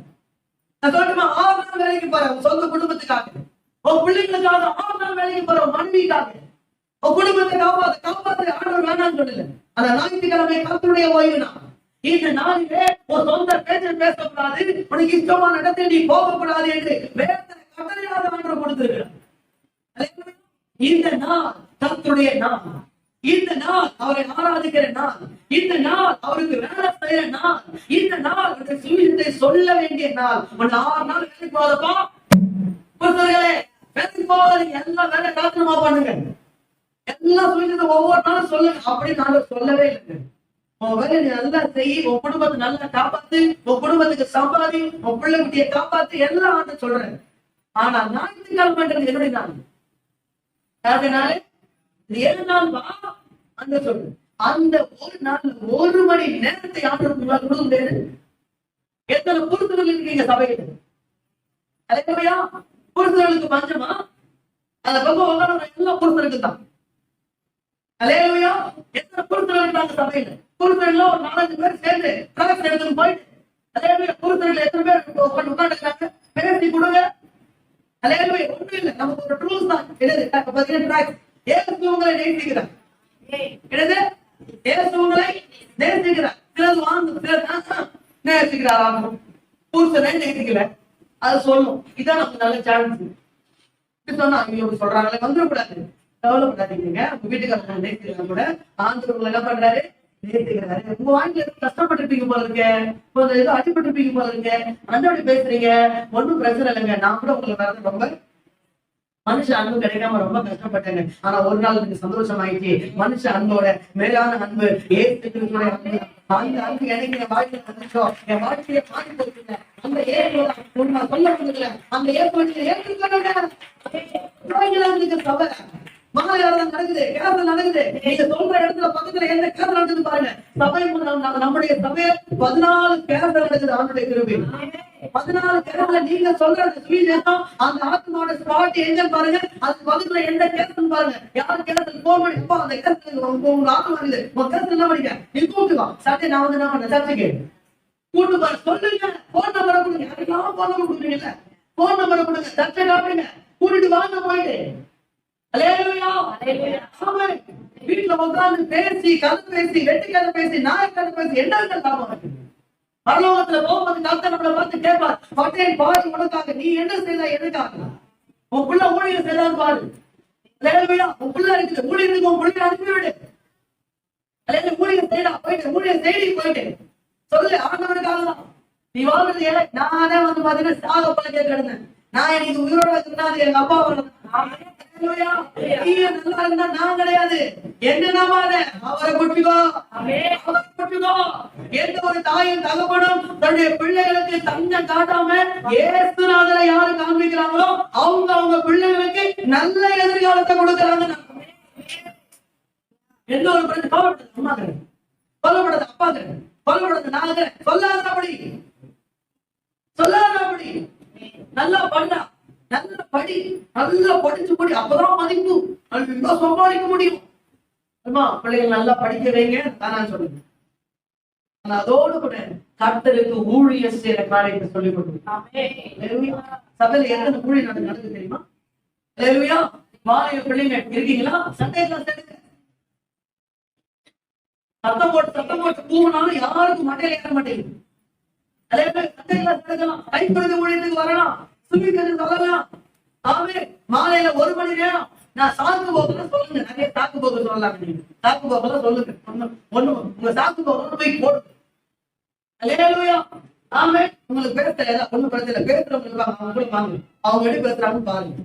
நான் சொல்லட்டுமா, 6 நாள் வேலைக்கு போறேன் சொந்த குடும்பத்துக்காக, உன் பிள்ளைங்களுக்காக 6 நாள் வேலைக்கு போற மனைவிக்காக, உன் குடும்பத்தை காப்பாத்து ஆண்டவர் வேணாம்னு சொல்லல. அந்த ஞாயிற்றுக்கிழமை கர்த்தருடைய ஓய்வு நாள். இந்த நாளிலே உன் சொந்த பேச்சை பேசக்கூடாது, உனக்கு இஷ்டமான இடத்தில் நீ போகக்கூடாது என்று வேதனை கட்டளையாக ஆண்டவர் கொடுத்திருக்கிறார். இந்த நாள் கர்த்தருடைய நாள், இந்த நாள் அவரை ஆராதிக்கிற நாள், இந்த நாள் அவருக்கு வேலை செய்யற நாள், இந்த நாள் அவருடைய சுவிசேஷத்தை சொல்ல வேண்டிய நாள். 6 நாள் வேலைக்கு போதப்பா புத்தர்களே, வேலைக்கு போகாதீங்க, எல்லாம் வேலை காரணமா பண்ணுங்க, எல்லாம் சுவிசேஷத்தை ஒவ்வொரு நாளும் சொல்லுங்க அப்படின்னு நான் சொல்லவே இல்லைங்க. உன் வேலை நல்லா செய்யி, உன் குடும்பத்தை நல்லா காப்பாத்து, உன் குடும்பத்துக்கு சம்பாதி, உன் பிள்ளை குட்டியை காப்பாத்து, எல்லாம் ஆண்டு சொல்றேன். ஆனா ஞாயிற்றுக்கிழமைன்றது என்னுடைய நாள். அதனால 7 நாள் வா அந்த சொல்லு, அந்த ஒரு நாள் 1 மணி நேரத்தை ஆண்டவருக்கு கொடுக்க முடியாது. எத்தனை புருஷர்கள் இருக்கீங்க சபையில? அல்லேலூயா. புருஷர்களுக்கு பஞ்சமா? அந்த பக்கம் உட்கார்ந்து எல்லா புருஷர்களுக்கு தான். அல்லேலூயா. எத்தனை புருஷர்கள் இருக்காங்க சபையில? புருஷர்கள் ஒரு 4-5 பேர் சேர்ந்து டிராக்ஸ் எடுத்துன்னு போயிட்டு, அல்லேலூயா, புருஷர்கள் எத்தனை பேர் உட்காந்துருக்காங்க பேசி கொடுங்க. அல்லேலூயா. ஒண்ணும் இல்லை, நமக்கு ஒரு ரூல்ஸ் தான். என்னது? இயேசு உங்களை நேசிக்கிறார். என்னது? இயேசு உங்களை நேசிக்கிறார். சிலது வாங்க, சிலது நேசிக்கிறார், புருஷனை நேசிக்கல, அது சொல்லும். இதான் நமக்கு நல்ல சான்ஸ். சொன்னா அவங்க சொல்றாங்களே, வந்துடக்கூடாது, கவலைப்படாதீங்க. உங்க வீட்டுக்காரங்க நேசிக்கிறாங்க கூட, ஆண்டவர் என்ன பண்றாரு? நேசிக்கிறாரு. உங்க வாழ்க்கையில கஷ்டப்பட்டிருப்பீங்க போல இருக்க, கொஞ்சம் ஏதோ அடிபட்டிருப்பீங்க போல இருக்க, அந்தபடி பேசுறீங்க, ஒன்னும் பிரச்சனை இல்லைங்க. நான் கூட உங்களை வேற ரொம்ப மனுஷ அன்பு கிடைக்காம ரொம்ப கஷ்டப்பட்டேங்க. ஆனா ஒரு நாள் எனக்கு சந்தோஷம் ஆயிடுச்சு. மனுஷ அன்போட மேலான அன்பு ஏற்றுக்கிற அன்பு, அந்த அன்பு எனக்கு என் வாழ்க்கையில வந்துச்சோம், என் வாழ்க்கையை மாறி போச்சுங்க. அந்த ஏற்போட சொல்ல முடியல, அந்த ஏற்போட ஏற்றுக்கணும். சபை மகாயாரம் நடக்குது, கேரளம் நடக்குது, நீங்க சொல்ற இடத்துல பக்கத்துல எந்த கேரளம் நடக்குது பாருங்க. சபை நம்முடைய சபையை 14 கேரளம் நடக்குது. அவனுடைய கிருபை 14 கேரள நீங்க சொல்ற சுவிசேஷம், அந்த ஆத்மாவோட ஸ்பாட் எங்கன்னு பாருங்க. அது பக்கத்துல எந்த கேரளம் பாருங்க. யாரு கேரளத்துக்கு போன் பண்ணி, அப்பா அந்த கேரளத்துக்கு உங்க ஆத்மா இருக்குது, உங்க கேரளம் என்ன பண்ணிக்க, நீ கூப்பிட்டுவா சட்டை, நான் வந்து என்ன பண்ண சர்ச்சைக்கு கூட்டு பாரு, சொல்லுங்க. போன் நம்பரை கொடுங்க, யாருக்கெல்லாம் போன் நம்பர் கொடுக்குறீங்கல்ல, போன் நம்பரை கொடுங்க, சட்டை காட்டுங்க, கூட்டிட்டு வாங்க போயிட்டு. அல்லேலூயா. வீட்டுல உட்கார்ந்து பேசி, கதை பேசி, வெட்டி கதை பேசி, நாய் கதை பேசி என்ன லாபம் இருக்கு? பரலோகத்துல போகும்போது கர்த்தர் நம்மளை பார்த்து கேட்பார், பட்டேன் பாரு உனக்காக, நீ என்ன செய்தா எனக்காக? உன் பிள்ளை ஊழியர் செய்தான் பாரு. அல்லேலூயா. உன் பிள்ளை இருக்குது, ஊழியருக்கு உன் பிள்ளை அனுப்பிவிடு. அல்லேலூயா. ஊழியர் செய்யடா, போயிட்டு ஊழியர் செய்தி போயிட்டு சொல்லு, ஆண்டவனுக்காக தான். நீ வாழ்றது ஏழை. நானே வந்து பாத்தீங்கன்னா சாக போல கேட்கிறேன். நான் எனக்கு உயிரோட இருந்தா எங்க அப்பா வரணும். நல்லா இருந்தா நான் கிடையாது. என்ன நம்பாத, அவரை கொட்டுக்கோ, அவரை கொட்டுக்கோ. எந்த ஒரு தாயும் தகப்பனும் தன்னுடைய பிள்ளைகளுக்கு தஞ்சம் காட்டாம இயேசுநாதரை யாரு காண்பிக்கிறாங்களோ அவங்க அவங்க பிள்ளைகளுக்கு நல்ல எதிர்காலத்தை கொடுக்கறாங்க. எந்த ஒரு பிரச்சனை கவலைப்படாது, அம்மா கிடையாது, கொல்லப்படாது, அப்பா கிடையாது, கொல்லப்படாது, நான் கிடையாது. சொல்லாதபடி சொல்லாதபடி நல்லா பண்ணா, நல்ல படி, நல்லா படிச்சு படி, அப்பதான் மதிப்பு, நல்லா சம்பாதிக்க முடியும். பிள்ளைகள் நல்லா படிக்க வைங்க தான் சொல்லுங்க. அதோடு கூட கர்த்தருக்கு ஊழியர் செய்யற காரியத்தை சொல்லிக் கொடுக்கணும். சபையில எத்தனை ஊழியர் நடக்குது தெரியுமா? மாலைய பிள்ளைங்க இருக்கீங்களா? சண்டையெல்லாம் சேர்ந்து சத்தம் போட்டு பூவினாலும் யாருக்கும் மண்டையில ஏற மாட்டேங்குது. அதே மாதிரி சண்டையெல்லாம் சேர்க்கலாம், கைப்படுத்த ஊழியத்துக்கு வரலாம், சுவிசேஷம் சொல்லலாம். ஆமே. மாலையில 1 மணி நேரம் நான் சாக்கு போக்குன்னு சொல்லுங்க. நிறைய சாக்கு போக்கு சொல்லலாம். நீங்க சாக்கு போக்கெல்லாம் சொல்லுங்க. ஒண்ணு உங்க சாக்கு போக்கு போய் போடுங்க. அல்லேலூயா. ஆமே. உங்களுக்கு பேச தெரியாதா? ஒண்ணும் பிரச்சனை இல்லை. பேசுறவங்க அவங்க கூட வாங்க. அவங்க எப்படி பேசுறாங்கன்னு பாருங்க.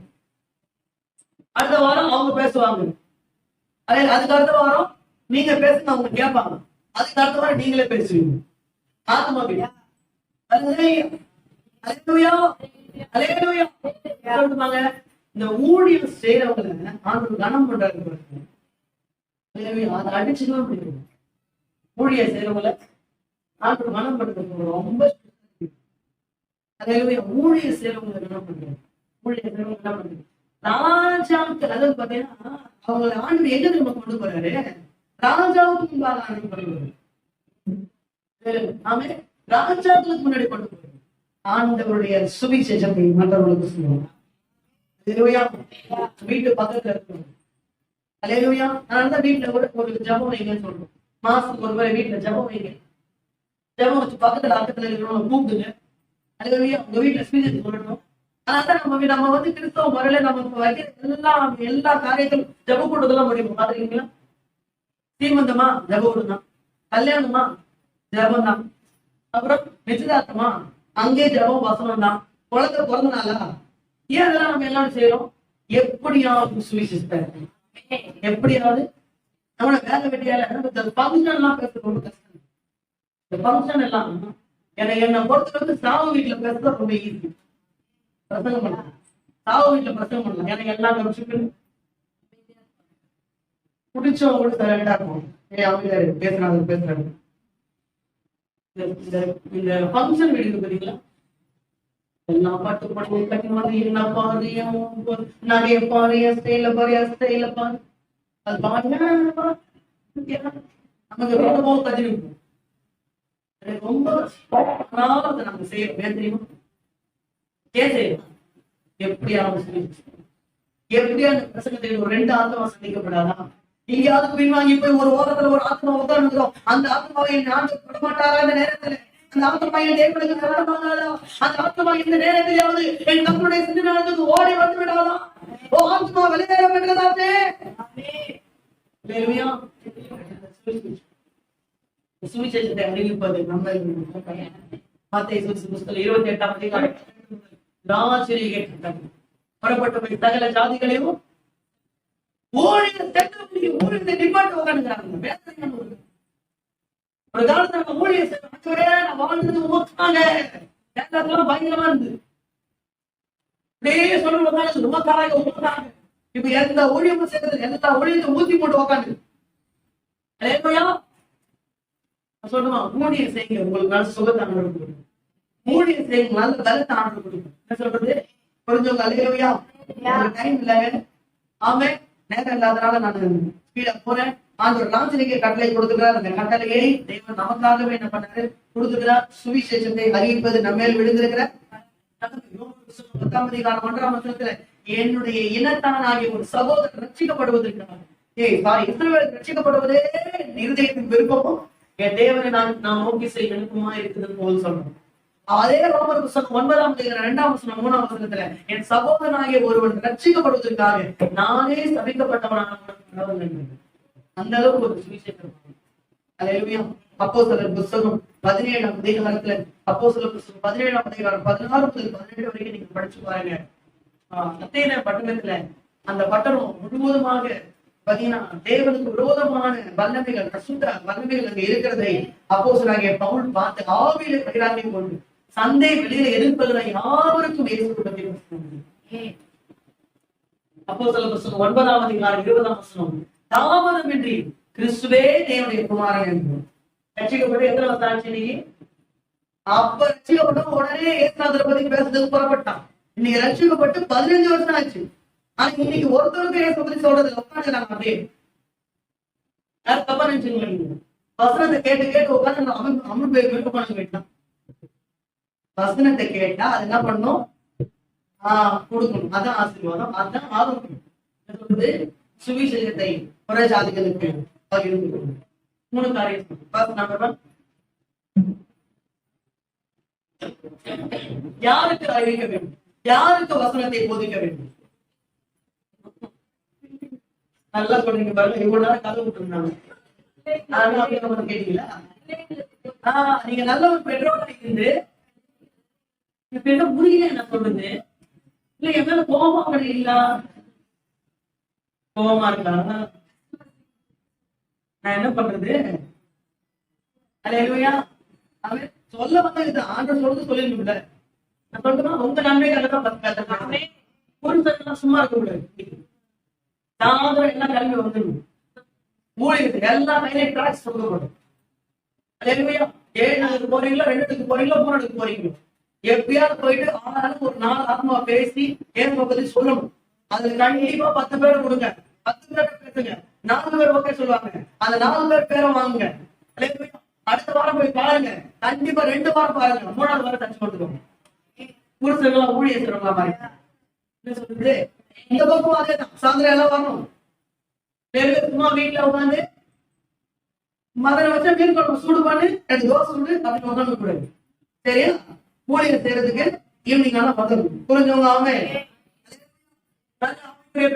அடுத்த வாரம் அவங்க பேசுவாங்க. அதுக்கு அடுத்த வாரம் நீங்க பேசுங்க, அவங்க கேட்பாங்க. அதுக்கு அடுத்த வாரம் நீங்களே பேசுவீங்க. ஆத்மா கிட்ட இந்த ஊழியம் செய்யறவங்க ஆண்டு கனம் பண்றாங்க. அதை அடிச்சுதான் முடியும். ஊழிய செய்யறவங்கள ஆண்டு கனம் பண்றது ரொம்ப ஊழிய செய்யறவங்க கனம் பண்றாங்க. ஊழிய செய்யறவங்க என்ன பண்றாங்க? ராஜாவுக்கு அதாவது பாத்தீங்கன்னா அவங்களை ஆண்டு எங்க நம்ம கொண்டு போறாரு? ராஜாவுக்கு முன்பாக ஆண்டு கொண்டு ஆமே. ராஜாக்களுக்கு முன்னாடி கொண்டு போறாரு. ஆண்டவருடைய சுவிசேஷத்தை மற்றவர்களுக்கு சொல்லுவாங்க. வீட்டு பக்கத்துல இருக்கணும். அல்லேலூயா. அதனாலதான் வீட்டுல ஒரு ஜபம் வைங்கன்னு சொல்றோம். மாசத்துக்கு ஒரு முறை வீட்டுல ஜபம் வைங்க. ஜபம் வச்சு பக்கத்துல அக்கத்துல இருக்கிறவங்க கூப்பிடுங்க. அல்லேலூயா. உங்க வீட்டுல சுவிசேஷம் சொல்லணும். அதனால நம்ம வந்து கிறிஸ்தவ முறையில நம்ம வைக்கிற எல்லா காரியங்களும் ஜப கூட்டதெல்லாம் முடியும். பாத்துருக்கீங்களா? சீமந்தமா ஜபம் தான், கல்யாணமா ஜபம் தான், அப்புறம் நிச்சயதார்த்தமா அங்கே ஜபம் வசனம் தான், குழந்தை பிறந்த நாளா ஏன் அதெல்லாம் நம்ம எல்லாரும் செய்யறோம்? எப்படியாவது சுவிசேஷம், எப்படியாவது நம்மளோட வேலை வெட்டியால பங்கன் எல்லாம் பேசுறது ரொம்ப கஷ்டம். இந்த பங்கன் எல்லாம் என்னை பொறுத்தவரைக்கும் சாவு வீட்டுல பேசுறது ரொம்ப ஈஸி. பிரசங்கம் பண்ணலாம், சாவு வீட்டுல பிரசங்கம் பண்ணலாம். எனக்கு எல்லாம் கமிச்சுக்கு பிடிச்சவங்க கூட சைலண்டா இருக்கும். அவங்க பேசுறாங்க. இந்த ஃபங்க்ஷன் வீடுக்கு பாத்தீங்களா, எல்லாம் பாட்டு பாட்டு கட்டி மாதிரி என்ன பாரு, நிறைய பாரு, ஸ்டைல பாரு, அது பாருங்க நமக்கு ரொம்ப கதி இருக்கும். ரொம்ப அதை நம்ம செய்யறோம். தெரியுமா? ஏன் செய்யணும்? எப்படியாவது பிரசங்கத்தை ஒரு 2 ஆத்மா சந்திக்கப்படாதா? எங்கேயாவது பின்வாங்கி போய் ஒரு ஓரத்துல ஒரு ஆத்மா உட்கார்ந்துக்கிறோம். அந்த ஆத்மாவை நான் படமாட்டாரா? இந்த நேரத்துல அந்த ஆத்மா என் தேவனுக்கு நடமாகாதா? அந்த ஆத்மா இந்த நேரத்திலாவது என் நம்முடைய சிந்தனைக்கு ஓடி வந்து விடாதா? ஓ ஆத்மா வெளியேற பெற்றதாச்சே. சுவிசேஷத்தை அறிவிப்பது நம்ம மத்தேயு புத்தகம் 28ஆம் அதிகாரம் புறப்பட்ட சகல ஜாதிகளையும் ஊழியத்தை டிமாண்ட் உட்காந்துக்கிறாங்க. ஒரு காலத்துல நம்ம ஊழியர் வாழ்ந்தது உமக்காக எல்லாத்துலாம் பயங்கரமா இருந்தது. அப்படியே சொல்லி உட்காந்து உமக்காக. இப்ப எந்த ஊழியமும் செய்யறது, எல்லா ஊழியத்தை ஊத்தி போட்டு உட்காந்து சொல்லுமா, ஊழியர் செய்யுங்க, உங்களுக்கு நல்ல சுகத்தை ஆண்டு கொடுக்கும். ஊழியர் செய்யுங்க, நல்ல பலத்தை ஆண்டு கொடுக்கும். என்ன சொல்றது? புரிஞ்சவங்க அல்லேலூயா. டைம் இல்லைங்க. ஆமே. நேரம் இல்லாதனால நான் ஸ்பீடா போறேன். ஆண்டவர் ராஜனுக்கு கட்டளை கொடுத்துக்கிறார். அந்த கட்டளையை தேவன் நமக்காகவே என்ன பண்ணாரு? கொடுத்துக்கிறார். சுவிசேஷத்தை அறிவிப்பது நம்மேல் விழுந்திருக்கிற 10ஆம் அதிகாரம் 1ஆம் வசனத்துல என்னுடைய இனத்தானாகிய ஒரு சகோதரர் ரட்சிக்கப்படுவதற்காக இஸ்ரவேல் ரட்சிக்கப்படுவதே இருதயத்தின் விருப்பமும் என் தேவனை நான் நோக்கி செய்ய விருப்பமா இருக்குதுன்னு போது சொல்றோம். அதே ரோமர் புத்தகம் 9ஆம் அதிகாரம் 2ஆம் வசனம் 3ஆம் வசனத்துல என் சகோதரனாகிய ஒருவன் ரட்சிக்கப்படுவதற்காக நானே சபிக்கப்பட்டவனான அந்த அளவுக்கு ஒரு சுவிசேஷம். அல்லேலூயா. அப்போஸ்தலர் புத்தகம் 17ஆம் அதிகாரத்துல அப்போஸ்தலர் புத்தகம் 17ஆம் அதிகாரம் 16 முதல் 18 வரைக்கும் நீங்க படிச்சு பாருங்க. அத்தேன பட்டணத்துல அந்த பட்டணம் முழுவதுமாக பாத்தீங்கன்னா தேவனுக்கு விரோதமான வல்லமைகள், அசுத்த வல்லமைகள் அங்க இருக்கிறதை அப்போஸ்தலனாகிய பவுல் பார்த்து ஆவியில கைராகி கொண்டு சந்தை வெளியில எதிர்ப்புகிற யாருக்கும் இயேசுவை பற்றி அப்போஸ்தலர் புத்தகம் 9ஆம் அதிகாரம் 20ஆம் வசனம் தாமதமின்றி கிறிஸ்துவே தேவனுடைய குமாரன் என்று ரட்சிக்கப்பட்டு எத்தனை வருஷம் ஆச்சு? இன்னைக்கு அப்ப ரட்சிக்கப்பட்ட உடனே இயேசுநாதரை பத்தி பேசுறதுக்கு புறப்பட்டான். இன்னைக்கு ரட்சிக்கப்பட்டு 15 வருஷம் ஆச்சு. ஆனா இன்னைக்கு ஒருத்தருக்கு இயேசு பத்தி சொல்றது உட்காந்துறாங்க. அப்படியே யாரும் தப்பா நினைச்சுங்க. வசனத்தை கேட்டு உட்காந்து அம்மன் பேர் விருப்ப பண்ண போயிட்டான். வசனத்தை கேட்டா அது என்ன பண்ணும்? கொடுக்கணும். அதான் ஆசீர்வாதம், அதான் ஆரோக்கியம். சுவிசேஷத்தை புற ஜாதிகளுக்கு பகிர்ந்து கொள்ளும். 3 காரியம். நம்பர் 1, யாருக்கு அறிவிக்க வேண்டும்? யாருக்கு வசனத்தை போதிக்க வேண்டும்? நல்லா சொல்றீங்க பாருங்க. இவ்வளவு நேரம் கதை விட்டுருந்தாங்க. கேட்டீங்களா? நீங்க நல்ல ஒரு பெற்றோரா இருந்து இப்ப என்ன புரியல என்ன சொல்றது? இல்ல என் மேல கோபமா இல்ல, கோபமா இருக்கா? நான் என்ன பண்றது? அல்லேலூயா. அவன் சொல்ல வந்தா இது ஆண்டவர் சொல்றது சொல்லிருக்கல. நான் சொல்றேன் உங்க நன்மைக்காக புரிஞ்சதுலாம் சும்மா இருக்க கூடாது. சாதம் எல்லாம் கல்வி வந்துடும். ஊழியத்துக்கு எல்லா கையிலையும் ட்ராக்ஸ் கொடுக்கப்படும். அல்லேலூயா. 7 போறீங்களோ, 2 போறீங்களோ, 3 போறீங்களோ, எப்படியாவது போயிட்டு ஆனாலும் ஒரு 4 ஆத்மா பேசி ஏன் பத்தி சொல்லணும். அதுல கண்டிப்பா 10 பேர் கொடுங்க. 10 பேர் பேசுங்க. 4 பேர் ஓகே சொல்லுவாங்க. அந்த 4 பேர் பேரை வாங்குங்க. அடுத்த வாரம் போய் பாருங்க. கண்டிப்பா 2 வாரம் பாருங்க. 3ஆவது வாரம் டச் பண்ணுவோம். புருஷர்களா ஊழியர் சொல்றா மாதிரி என்ன சொல்றது? இந்த பக்கம் அதேதான். சாயந்தரம் எல்லாம் வரணும். சும்மா வீட்டுல உட்காந்து மதனை வச்சா மீன் குழம்பு சூடு பண்ணு, 2 தோசை சுடு அப்படின்னு உட்காந்து கூடாது. சரியா? ஊழியர் செய்யறதுக்கு ஈவினிங் ஆனா வந்துடும். புரிஞ்சவங்க அவங்க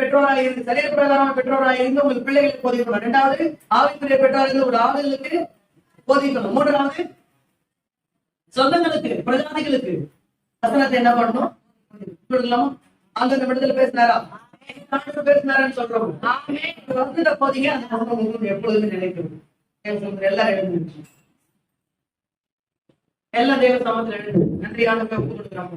பெற்றோராக இருந்து சரிய பிரகாரமான பெற்றோராக இருந்து உங்களுக்கு பிள்ளைகளுக்கு போதிக்கணும். 2வது ஆவிக்குரிய பெற்றோராக இருந்து ஒரு ஆளுகளுக்கு போதிக்கணும். 3வது சொந்தங்களுக்கு பிரஜாதிகளுக்கு வசனத்தை என்ன பண்ணணும்? அங்க இடத்துல பேசினாரா? பேசினாரான்னு சொல்றோம். போதீங்க அந்த வசனம் எப்பொழுதுமே நினைக்கணும். எல்லாரும் எழுந்து எல்லா தெய்வ சமத்துல எழுந்து நன்றியான ஒப்பு கொடுக்குறாங்க.